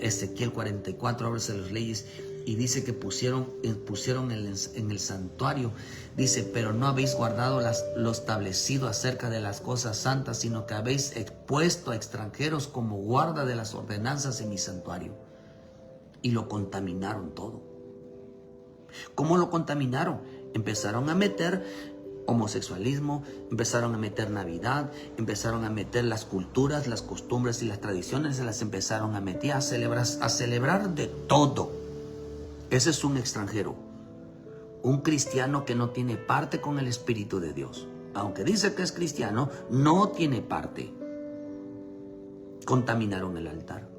Ezequiel 44 habla sobre las leyes. Y dice que pusieron en el santuario. Dice, pero no habéis guardado lo establecido acerca de las cosas santas, sino que habéis expuesto a extranjeros como guarda de las ordenanzas en mi santuario. Y lo contaminaron todo. ¿Cómo lo contaminaron? Empezaron a meter homosexualismo, empezaron a meter Navidad, empezaron a meter las culturas, las costumbres y las tradiciones, se las empezaron a meter, a celebrar de todo. Ese es un extranjero, un cristiano que no tiene parte con el Espíritu de Dios. Aunque dice que es cristiano, no tiene parte. Contaminaron el altar.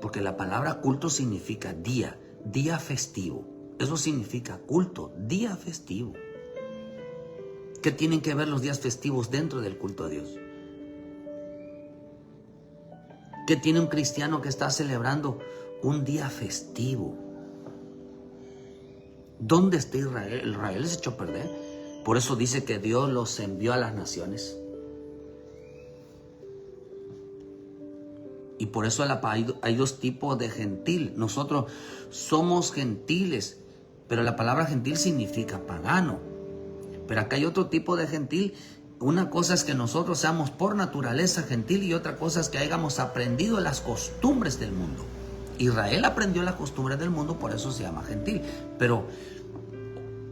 Porque la palabra culto significa día festivo. Eso significa culto, día festivo. ¿Qué tienen que ver los días festivos dentro del culto a Dios? ¿Qué tiene un cristiano que está celebrando un día festivo? ¿Dónde está Israel? Israel se echó a perder. Por eso dice que Dios los envió a las naciones. Y por eso hay dos tipos de gentil. Nosotros somos gentiles, pero la palabra gentil significa pagano. Pero acá hay otro tipo de gentil. Una cosa es que nosotros seamos por naturaleza gentil y otra cosa es que hayamos aprendido las costumbres del mundo. Israel aprendió las costumbres del mundo, por eso se llama gentil. Pero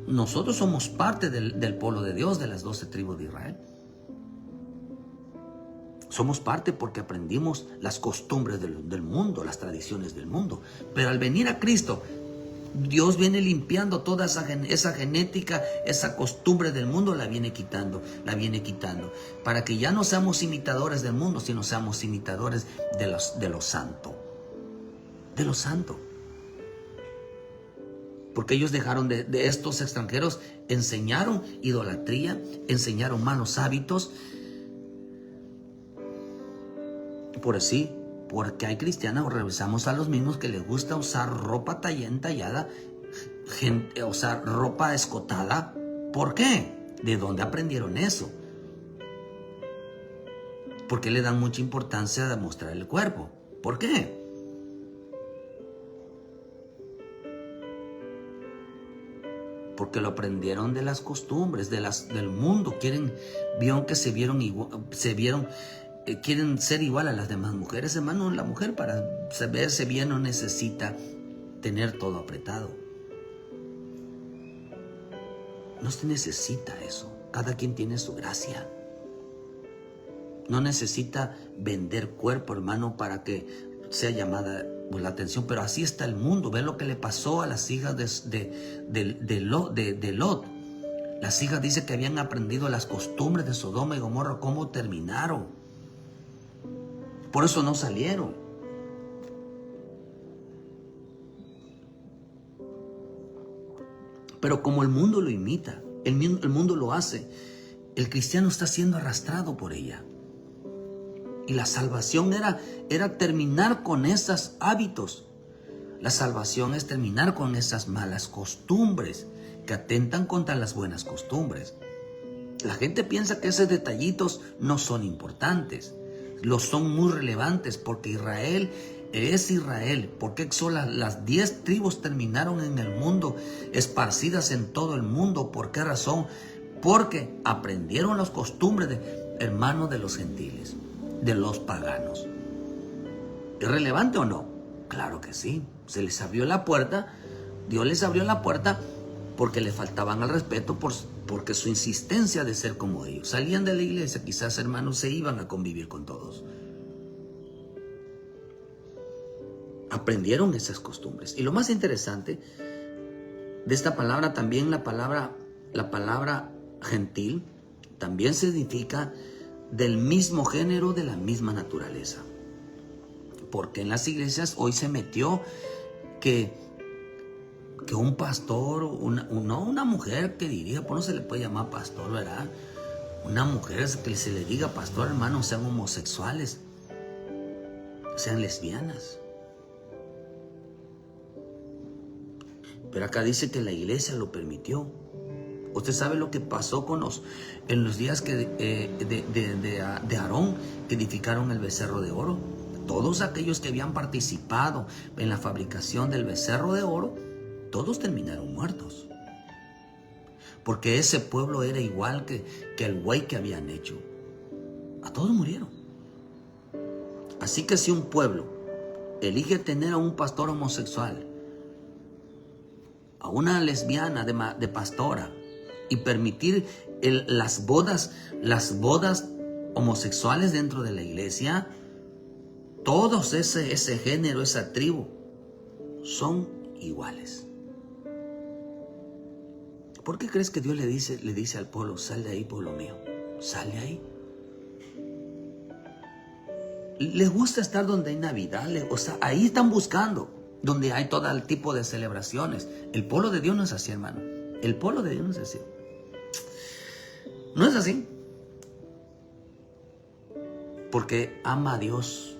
nosotros somos parte del pueblo de Dios, de las 12 tribus de Israel. Somos parte porque aprendimos las costumbres del mundo, las tradiciones del mundo. Pero al venir a Cristo, Dios viene limpiando toda esa genética, esa costumbre del mundo, la viene quitando, para que ya no seamos imitadores del mundo, sino seamos imitadores de lo santo. De lo santo. Porque ellos dejaron de estos extranjeros, enseñaron idolatría, enseñaron malos hábitos. Porque hay cristianos, regresamos a los mismos que les gusta usar ropa entallada, usar ropa escotada. ¿Por qué? ¿De dónde aprendieron eso? ¿Por qué le dan mucha importancia a mostrar el cuerpo? ¿Por qué? Porque lo aprendieron de las costumbres, del mundo. Vieron que quieren ser igual a las demás mujeres. Hermano, la mujer para verse bien no necesita tener todo apretado. No se necesita eso. Cada quien tiene su gracia. No necesita vender cuerpo, hermano, para que sea llamada la atención. Pero así está el mundo. Ve lo que le pasó a las hijas de Lot. Las hijas dice que habían aprendido las costumbres de Sodoma y Gomorra. ¿Cómo terminaron? Por eso no salieron. Pero como el mundo lo imita, el mundo lo hace, el cristiano está siendo arrastrado por ella. Y la salvación era terminar con esos hábitos. La salvación es terminar con esas malas costumbres que atentan contra las buenas costumbres. La gente piensa que esos detallitos no son importantes. Los son muy relevantes porque Israel es Israel. Porque las 10 tribus terminaron en el mundo, esparcidas en todo el mundo. ¿Por qué razón? Porque aprendieron las costumbres hermanos de los gentiles, de los paganos. ¿Es relevante o no? Claro que sí. Se les abrió la puerta. Dios les abrió la puerta porque le faltaban al respeto, porque su insistencia de ser como ellos. Salían de la iglesia, quizás, hermanos, se iban a convivir con todos. Aprendieron esas costumbres. Y lo más interesante de esta palabra, también la palabra gentil, también significa del mismo género, de la misma naturaleza. Porque en las iglesias hoy se metió que un pastor, una mujer que diría, pues no se le puede llamar pastor, ¿verdad? Una mujer que se le diga pastor, hermano, sean homosexuales, sean lesbianas. Pero acá dice que la iglesia lo permitió. Usted sabe lo que pasó en los días de Aarón, que edificaron el becerro de oro. Todos aquellos que habían participado en la fabricación del becerro de oro, todos terminaron muertos. Porque ese pueblo era igual que el buey que habían hecho. A todos murieron. Así que si un pueblo elige tener a un pastor homosexual, a una lesbiana de pastora, y permitir las bodas homosexuales dentro de la iglesia, todos ese género, esa tribu, son iguales. ¿Por qué crees que Dios le dice al pueblo, sal de ahí, pueblo mío? Sal de ahí. Les gusta estar donde hay Navidad, ahí están buscando, donde hay todo el tipo de celebraciones. El pueblo de Dios no es así, hermano. El pueblo de Dios no es así. No es así. Porque ama a Dios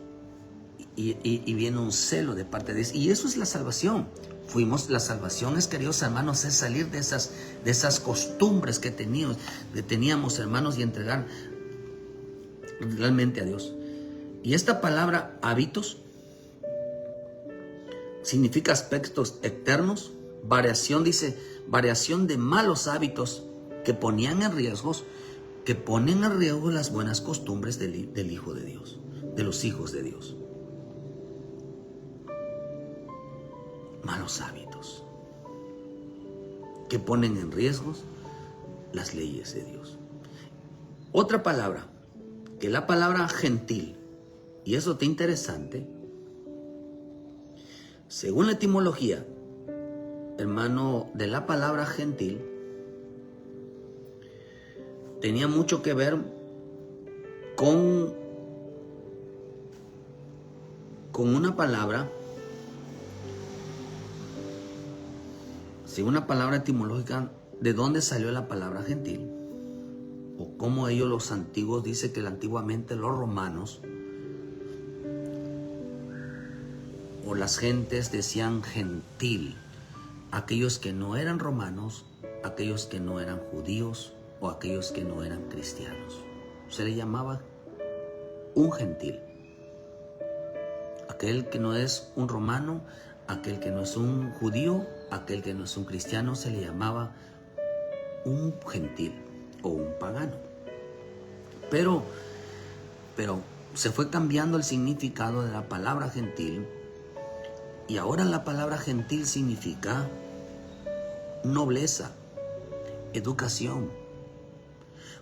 y viene un celo de parte de Dios. Y eso es la salvación. La salvación es, queridos hermanos, es salir de esas costumbres que teníamos, hermanos, y entregar realmente a Dios. Y esta palabra hábitos significa aspectos externos, variación, dice, variación de malos hábitos que ponen en riesgo las buenas costumbres del Hijo de Dios, de los hijos de Dios. Malos hábitos que ponen en riesgo las leyes de Dios. Otra palabra, que es la palabra gentil, y eso está interesante. Según la etimología, hermano, de la palabra gentil, tenía mucho que ver con una palabra, según una palabra etimológica, de dónde salió la palabra gentil, o cómo ellos los antiguos, dice que antiguamente los romanos o las gentes decían gentil, aquellos que no eran romanos, aquellos que no eran judíos o aquellos que no eran cristianos. Se le llamaba un gentil. Aquel que no es un romano, aquel que no es un judío, aquel que no es un cristiano, se le llamaba un gentil o un pagano. Pero se fue cambiando el significado de la palabra gentil, y ahora la palabra gentil significa nobleza, educación,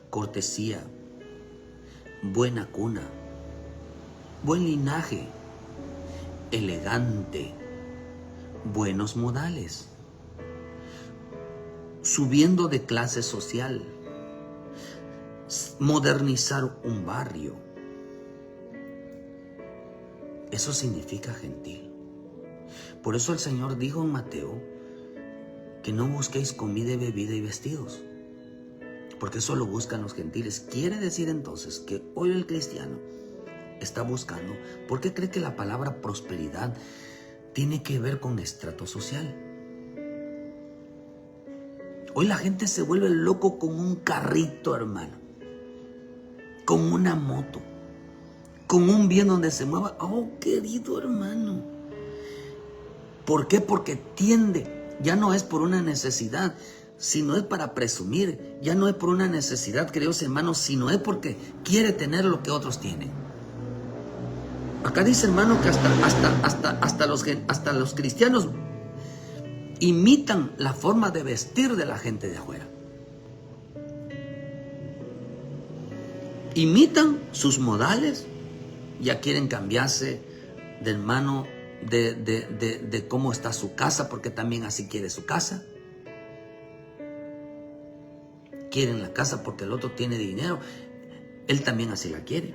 cortesía, buena cuna, buen linaje, elegante, buenos modales, subiendo de clase social, modernizar un barrio. Eso significa gentil. Por eso el Señor dijo en Mateo que no busquéis comida y bebida y vestidos, porque eso lo buscan los gentiles. Quiere decir entonces que hoy el cristiano está buscando, ¿por qué cree que la palabra prosperidad tiene que ver con estrato social? Hoy la gente se vuelve loco con un carrito, hermano, con una moto, con un bien donde se mueva. Oh, querido hermano, ¿por qué? Porque tiende, ya no es por una necesidad, sino es para presumir. Ya no es por una necesidad, queridos hermanos, sino es porque quiere tener lo que otros tienen. Acá dice, hermano, que hasta los cristianos imitan la forma de vestir de la gente de afuera. Imitan sus modales, ya quieren cambiarse de hermano de cómo está su casa, porque también así quiere su casa. Quieren la casa porque el otro tiene dinero, él también así la quiere.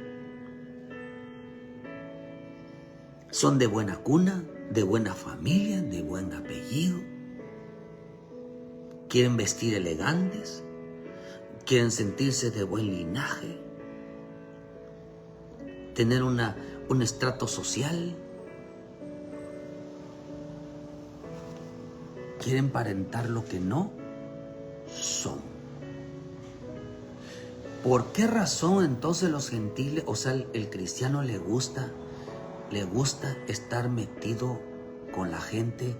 Son de buena cuna, de buena familia, de buen apellido. Quieren vestir elegantes, quieren sentirse de buen linaje, tener un estrato social. Quieren aparentar lo que no son. ¿Por qué razón entonces los gentiles, o sea, el cristiano le gusta estar metido con la gente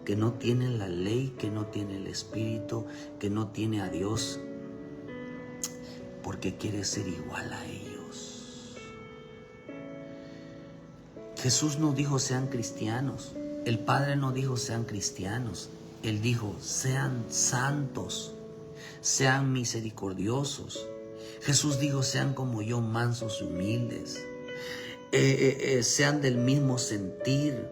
que no tiene la ley, que no tiene el Espíritu, que no tiene a Dios? Porque quiere ser igual a ellos. Jesús no dijo sean cristianos. El Padre no dijo sean cristianos. Él dijo sean santos, sean misericordiosos. Jesús dijo sean como yo, mansos y humildes. Sean del mismo sentir.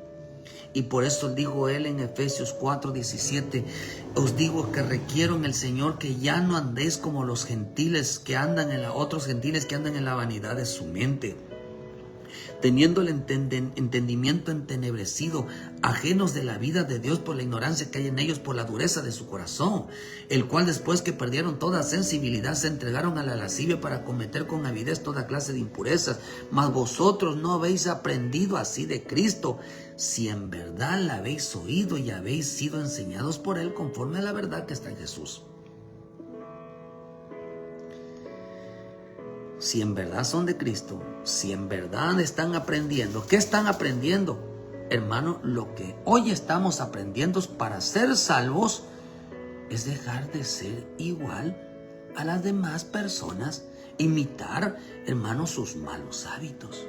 Y por eso dijo él en Efesios 4:17, os digo que requiero en el Señor que ya no andéis como los gentiles que andan otros gentiles que andan en la vanidad de su mente, teniendo el entendimiento entenebrecido, ajenos de la vida de Dios por la ignorancia que hay en ellos, por la dureza de su corazón, el cual después que perdieron toda sensibilidad se entregaron a la lascivia para cometer con avidez toda clase de impurezas. Mas vosotros no habéis aprendido así de Cristo, si en verdad la habéis oído y habéis sido enseñados por Él conforme a la verdad que está en Jesús. si en verdad son de Cristo, si en verdad están aprendiendo, ¿qué están aprendiendo? Hermano, lo que hoy estamos aprendiendo para ser salvos es dejar de ser igual a las demás personas, imitar, hermano, sus malos hábitos.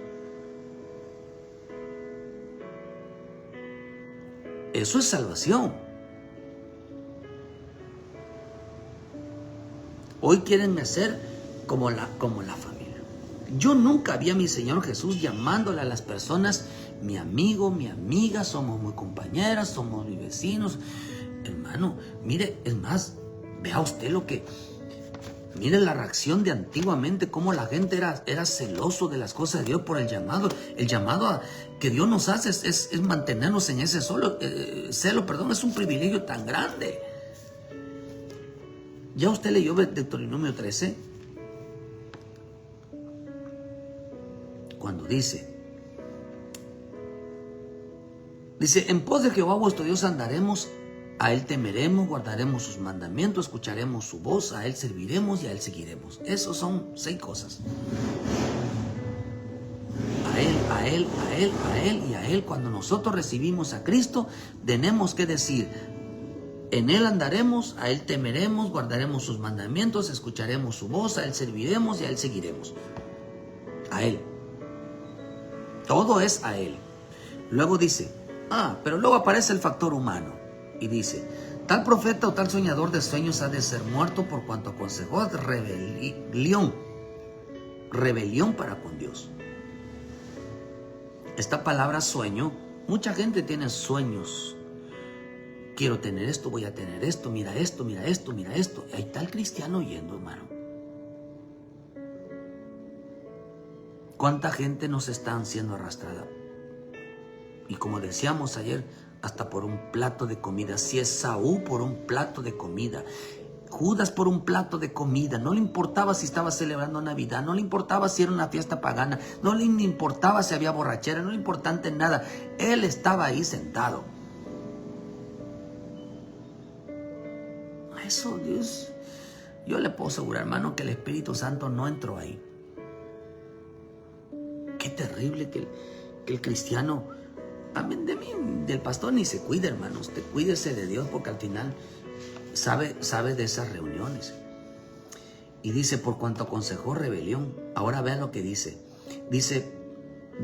Eso es salvación. Hoy quieren hacer como la familia. Yo nunca vi a mi Señor Jesús llamándole a las personas mi amigo, mi amiga, somos muy compañeras, somos muy vecinos. Hermano, mire, es más, vea usted mire la reacción de antiguamente, cómo la gente era celoso de las cosas de Dios por el llamado. El llamado que Dios nos hace es mantenernos en ese celo, es un privilegio tan grande. ¿Ya usted leyó Deuteronomio 13? Cuando dice, en pos de Jehová vuestro Dios andaremos, a Él temeremos, guardaremos sus mandamientos, escucharemos su voz, a Él serviremos y a Él seguiremos. Esos son 6 cosas. A Él, a Él, a Él, a Él y a Él. Cuando nosotros recibimos a Cristo, tenemos que decir, en Él andaremos, a Él temeremos, guardaremos sus mandamientos, escucharemos su voz, a Él serviremos y a Él seguiremos. A Él. Todo es a Él. Luego dice, pero luego aparece el factor humano. Y dice, tal profeta o tal soñador de sueños ha de ser muerto por cuanto aconsejó rebelión para con Dios. Esta palabra sueño, mucha gente tiene sueños. Quiero tener esto, voy a tener esto, mira esto, mira esto, mira esto. Ahí está el cristiano oyendo, hermano. ¿Cuánta gente nos está siendo arrastrada? Y como decíamos ayer, hasta por un plato de comida. Si Esaú por un plato de comida, Judas por un plato de comida, no le importaba si estaba celebrando Navidad, no le importaba si era una fiesta pagana, no le importaba si había borrachera, no le importaba nada. Él estaba ahí sentado. Eso, Dios, yo le puedo asegurar, hermano, que el Espíritu Santo no entró ahí. Qué terrible que el cristiano, también de mí, del pastor, ni se cuide, hermano. Usted cuídese de Dios, porque al final sabe de esas reuniones. Y dice, por cuanto aconsejó rebelión. Ahora vean lo que dice. Dice,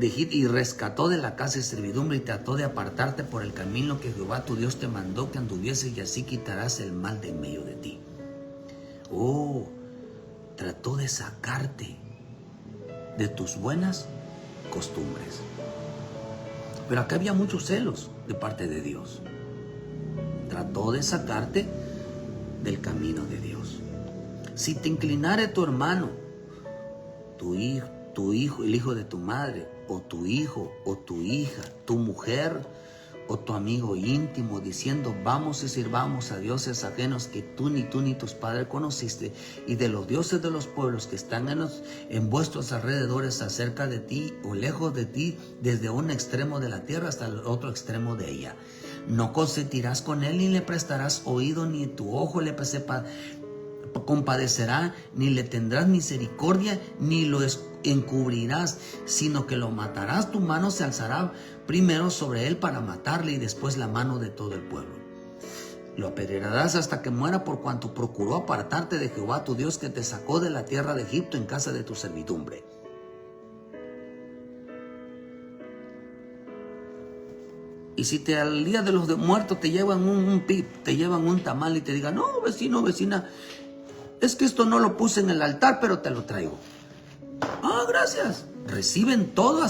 y rescató de la casa de servidumbre y trató de apartarte por el camino que Jehová tu Dios te mandó que anduvieses, y así quitarás el mal de en medio de ti. Trató de sacarte de tus buenas costumbres. Pero acá había muchos celos de parte de Dios. Trató de sacarte del camino de Dios. Si te inclinare tu hermano, tu hijo, el hijo de tu madre, o tu hijo, o tu hija, tu mujer, o tu amigo íntimo, diciendo, vamos y sirvamos a dioses ajenos que tú ni tus padres conociste, y de los dioses de los pueblos que están en vuestros alrededores, acerca de ti o lejos de ti, desde un extremo de la tierra hasta el otro extremo de ella. No consentirás con él, ni le prestarás oído, ni tu ojo le compadecerá, ni le tendrás misericordia, ni lo encubrirás, sino que lo matarás. Tu mano se alzará primero sobre él para matarle, y después la mano de todo el pueblo. Lo apedrearás hasta que muera, por cuanto procuró apartarte de Jehová tu Dios, que te sacó de la tierra de Egipto en casa de tu servidumbre. Y si al día de los muertos te llevan te llevan un tamal y te digan, no, vecino, vecina, es que esto no lo puse en el altar, pero te lo traigo. Gracias. Reciben todo,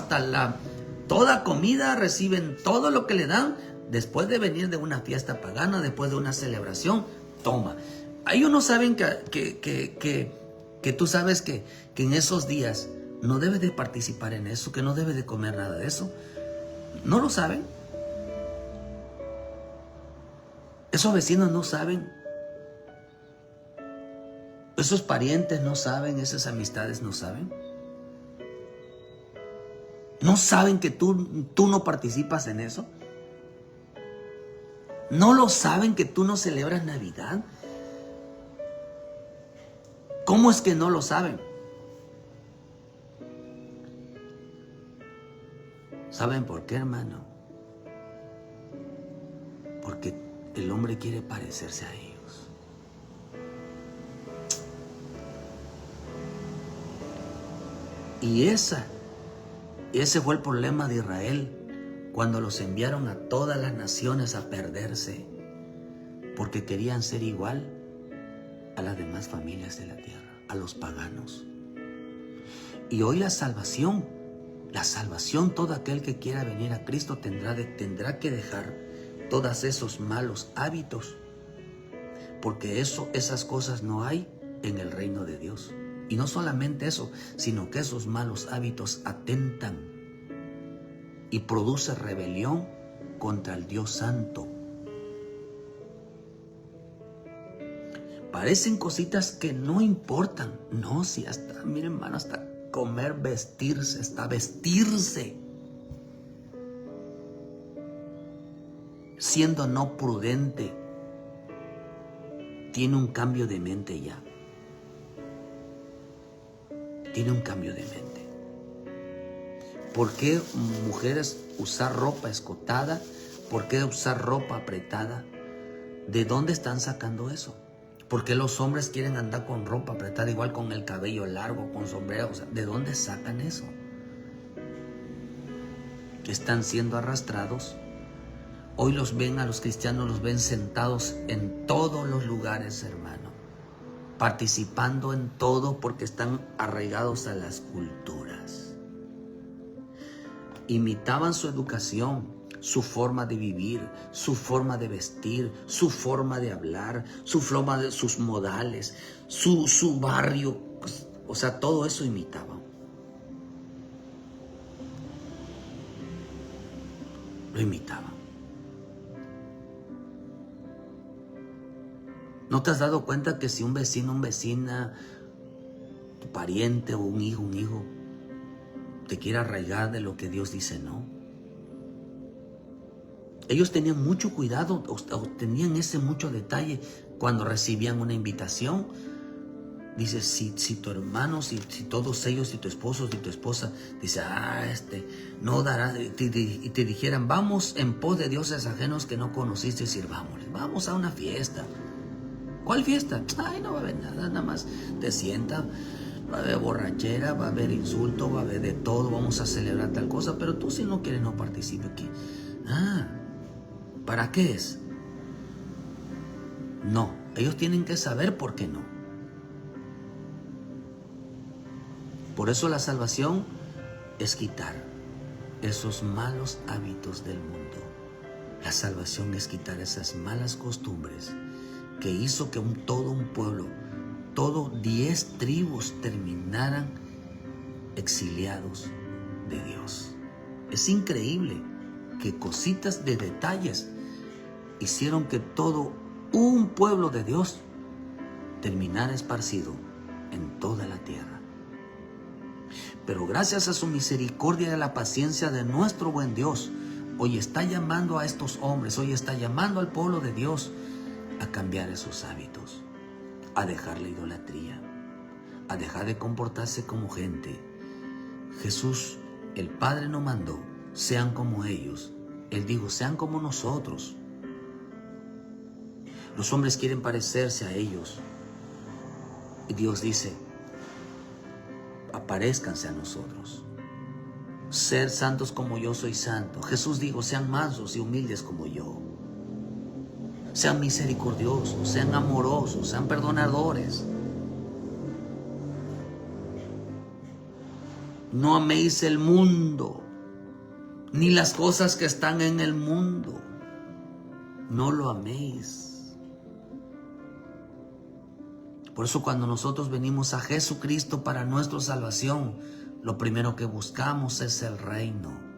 toda comida, reciben todo lo que le dan. Después de venir de una fiesta pagana, después de una celebración, toma. Ellos no saben que tú sabes que en esos días no debes de participar en eso, que no debes de comer nada de eso. ¿No lo saben? Esos vecinos no saben. Esos parientes no saben, esas amistades no saben. ¿No saben que tú no participas en eso? ¿No lo saben que tú no celebras Navidad? ¿Cómo es que no lo saben? ¿Saben por qué, hermano? Porque el hombre quiere parecerse a ellos. Y ese fue el problema de Israel cuando los enviaron a todas las naciones a perderse, porque querían ser igual a las demás familias de la tierra, a los paganos. Y hoy la salvación, todo aquel que quiera venir a Cristo tendrá que dejar todos esos malos hábitos, porque esas cosas no hay en el reino de Dios. Y no solamente eso, sino que esos malos hábitos atentan y produce rebelión contra el Dios Santo. Parecen cositas que no importan. No, si hasta, miren, hermano, hasta comer, vestirse, hasta vestirse, siendo no prudente, tiene un cambio de mente ya. Tiene un cambio de mente. ¿Por qué mujeres usar ropa escotada? ¿Por qué usar ropa apretada? ¿De dónde están sacando eso? ¿Por qué los hombres quieren andar con ropa apretada, igual con el cabello largo, con sombrero? O sea, ¿de dónde sacan eso? Están siendo arrastrados. Hoy los ven, a los cristianos los ven sentados en todos los lugares, hermano, participando en todo porque están arraigados a las culturas. Imitaban su educación, su forma de vivir, su forma de vestir, su forma de hablar, sus modales, su barrio, pues, o sea, todo eso imitaban. Lo imitaban. ¿No te has dado cuenta que si un vecino, vecina, tu pariente o un hijo, te quiere arraigar de lo que Dios dice no? Ellos tenían mucho cuidado, o tenían ese mucho detalle cuando recibían una invitación. Dice, si tu hermano, si todos ellos, si tu esposo, si tu esposa, dice, no dará, y te dijeran, vamos en pos de dioses ajenos que no conociste y sirvámosles. Vamos a una fiesta. ¿Cuál fiesta? Ay, no va a haber nada más te sienta, va a haber borrachera, va a haber insulto, va a haber de todo, vamos a celebrar tal cosa, pero tú si no quieres no participe aquí. ¿Para qué es? No, ellos tienen que saber por qué no. Por eso la salvación es quitar esos malos hábitos del mundo. La salvación es quitar esas malas costumbres que hizo que todo un pueblo, 10 tribus terminaran exiliados de Dios. Es increíble que cositas de detalles hicieron que todo un pueblo de Dios terminara esparcido en toda la tierra. Pero gracias a su misericordia y a la paciencia de nuestro buen Dios, hoy está llamando a estos hombres, hoy está llamando al pueblo de Dios a cambiar esos hábitos, a dejar la idolatría, a dejar de comportarse como gente. Jesús, el Padre, nos mandó, sean como ellos. Él dijo, sean como nosotros. Los hombres quieren parecerse a ellos. Y Dios dice, aparézcanse a nosotros. Ser santos como yo soy santo. Jesús dijo, sean mansos y humildes como yo. Sean misericordiosos, sean amorosos, sean perdonadores. No améis el mundo, ni las cosas que están en el mundo. No lo améis. Por eso cuando nosotros venimos a Jesucristo para nuestra salvación, lo primero que buscamos es el reino.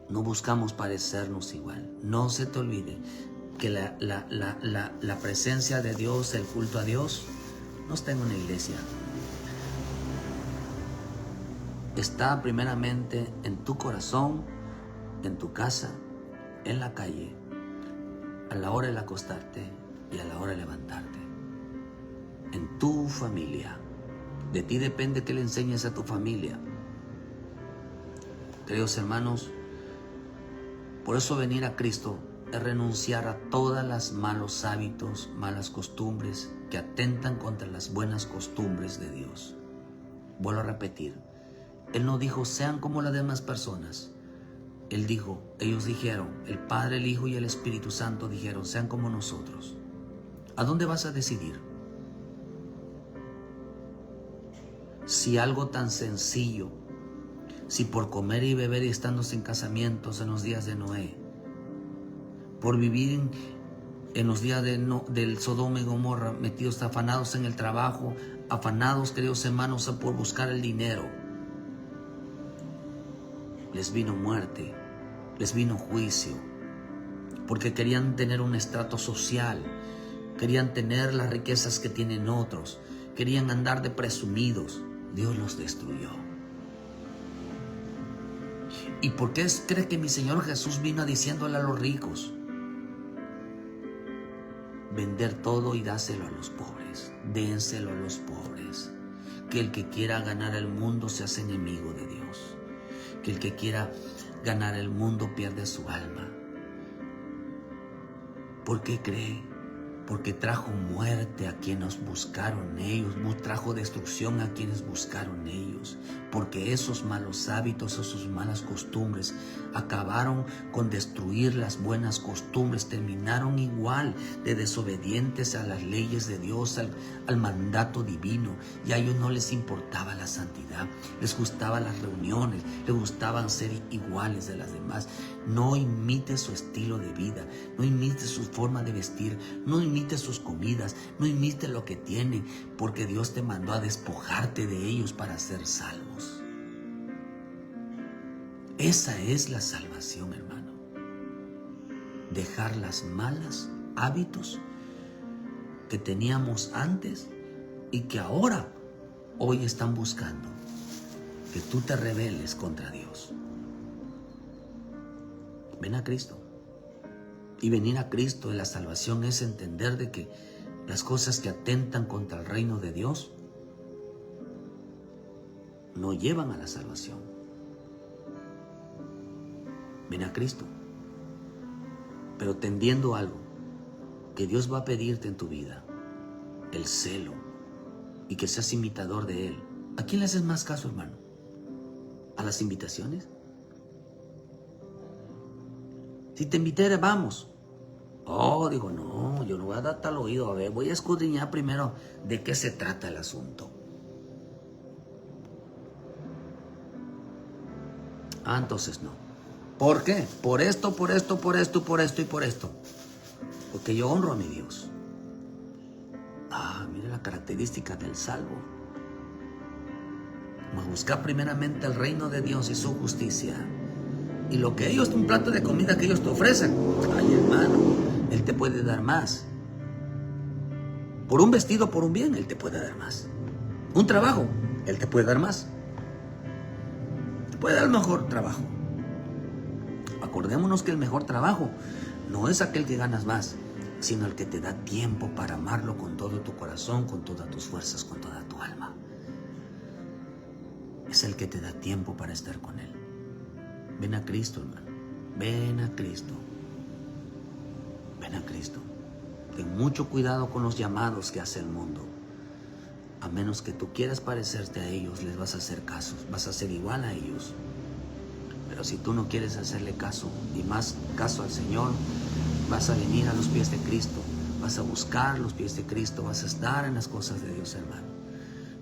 No buscamos parecernos igual. No se te olvide que la presencia de Dios, el culto a Dios, no está en una iglesia. Está primeramente en tu corazón, en tu casa, en la calle, a la hora de acostarte y a la hora de levantarte. En tu familia. De ti depende que le enseñes a tu familia. Queridos hermanos, por eso venir a Cristo es renunciar a todos los malos hábitos, malas costumbres que atentan contra las buenas costumbres de Dios. Vuelvo a repetir, Él no dijo sean como las demás personas. Él dijo, ellos dijeron, el Padre, el Hijo y el Espíritu Santo dijeron, sean como nosotros. ¿A dónde vas a decidir? Si algo tan sencillo, si por comer y beber y estando sin casamientos en los días de Noé, por vivir en los días del Sodoma y Gomorra, metidos, afanados en el trabajo, afanados, queridos hermanos, por buscar el dinero, les vino muerte, les vino juicio, porque querían tener un estrato social, querían tener las riquezas que tienen otros, querían andar de presumidos. Dios los destruyó. ¿Y por qué cree que mi Señor Jesús vino diciéndole a los ricos? Vender todo y dáselo a los pobres. Dénselo a los pobres. Que el que quiera ganar el mundo se hace enemigo de Dios. Que el que quiera ganar el mundo pierde su alma. ¿Por qué cree? Porque trajo muerte a quienes buscaron ellos, trajo destrucción a quienes buscaron ellos, porque esos malos hábitos, esas malas costumbres acabaron con destruir las buenas costumbres, terminaron igual de desobedientes a las leyes de Dios, al mandato divino, y a ellos no les importaba la santidad, les gustaban las reuniones, les gustaban ser iguales de las demás. No imite su estilo de vida, no imite su forma de vestir, no imite sus comidas, no imite lo que tienen, porque Dios te mandó a despojarte de ellos para ser salvos. Esa es la salvación, hermano. Dejar las malas hábitos que teníamos antes y que ahora, hoy están buscando que tú te rebeles contra Dios. Ven a Cristo. Y venir a Cristo de la salvación es entender de que las cosas que atentan contra el reino de Dios no llevan a la salvación. Ven a Cristo. Pero tendiendo algo que Dios va a pedirte en tu vida, el celo, y que seas imitador de Él. ¿A quién le haces más caso, hermano? ¿A las invitaciones? Si te invitara, vamos. Oh, digo, no, yo no voy a dar tal oído. A ver, voy a escudriñar primero de qué se trata el asunto. Ah, entonces no. ¿Por qué? Por esto, por esto, por esto, por esto y por esto. Porque yo honro a mi Dios. Ah, mire la característica del salvo. Mas buscar primeramente el reino de Dios y su justicia. Y lo que ellos, un plato de comida que ellos te ofrecen, ay, hermano, Él te puede dar más. Por un vestido, por un bien, Él te puede dar más. Un trabajo, Él te puede dar más. Te puede dar el mejor trabajo. Acordémonos que el mejor trabajo no es aquel que ganas más, sino el que te da tiempo para amarlo con todo tu corazón, con todas tus fuerzas, con toda tu alma. Es el que te da tiempo para estar con Él. Ven a Cristo, hermano. Ven a Cristo. Ven a Cristo. Ten mucho cuidado con los llamados que hace el mundo. A menos que tú quieras parecerte a ellos, les vas a hacer caso. Vas a ser igual a ellos. Pero si tú no quieres hacerle caso, y más caso al Señor, vas a venir a los pies de Cristo. Vas a buscar los pies de Cristo. Vas a estar en las cosas de Dios, hermano.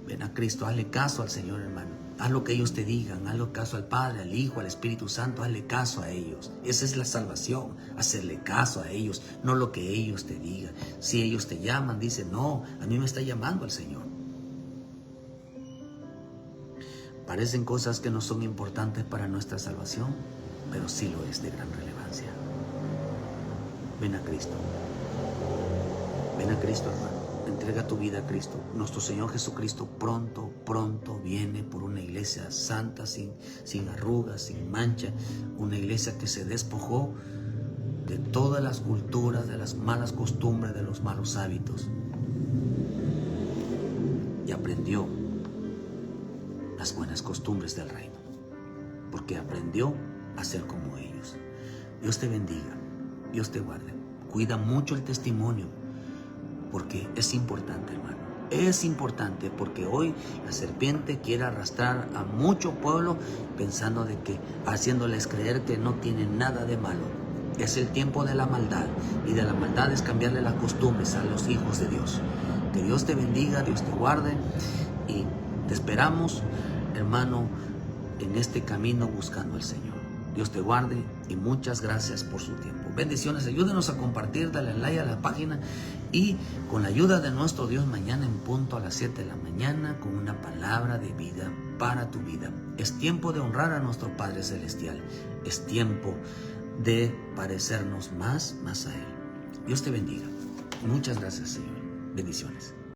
Ven a Cristo. Hazle caso al Señor, hermano. Haz lo que ellos te digan, hazle caso al Padre, al Hijo, al Espíritu Santo, hazle caso a ellos. Esa es la salvación, hacerle caso a ellos, no lo que ellos te digan. Si ellos te llaman, dice, no, a mí me está llamando el Señor. Parecen cosas que no son importantes para nuestra salvación, pero sí lo es de gran relevancia. Ven a Cristo. Ven a Cristo, hermano. Entrega tu vida a Cristo. Nuestro Señor Jesucristo pronto viene por una iglesia santa, sin arrugas, sin mancha. Una iglesia que se despojó de todas las culturas, de las malas costumbres, de los malos hábitos. Y aprendió las buenas costumbres del reino. porque aprendió a ser como ellos. Dios te bendiga, Dios te guarde. Cuida mucho el testimonio, porque es importante, hermano. Es importante porque hoy la serpiente quiere arrastrar a mucho pueblo pensando de que, haciéndoles creer que no tienen nada de malo. Es el tiempo de la maldad, y de la maldad es cambiarle las costumbres a los hijos de Dios. Que Dios te bendiga, Dios te guarde, y te esperamos, hermano, en este camino buscando al Señor. Dios te guarde y muchas gracias por su tiempo. Bendiciones, ayúdenos a compartir, dale like a la página, y con la ayuda de nuestro Dios, mañana en punto a las 7 de la mañana con una palabra de vida para tu vida. Es tiempo de honrar a nuestro Padre Celestial. Es tiempo de parecernos más a Él. Dios te bendiga. Muchas gracias, Señor. Bendiciones.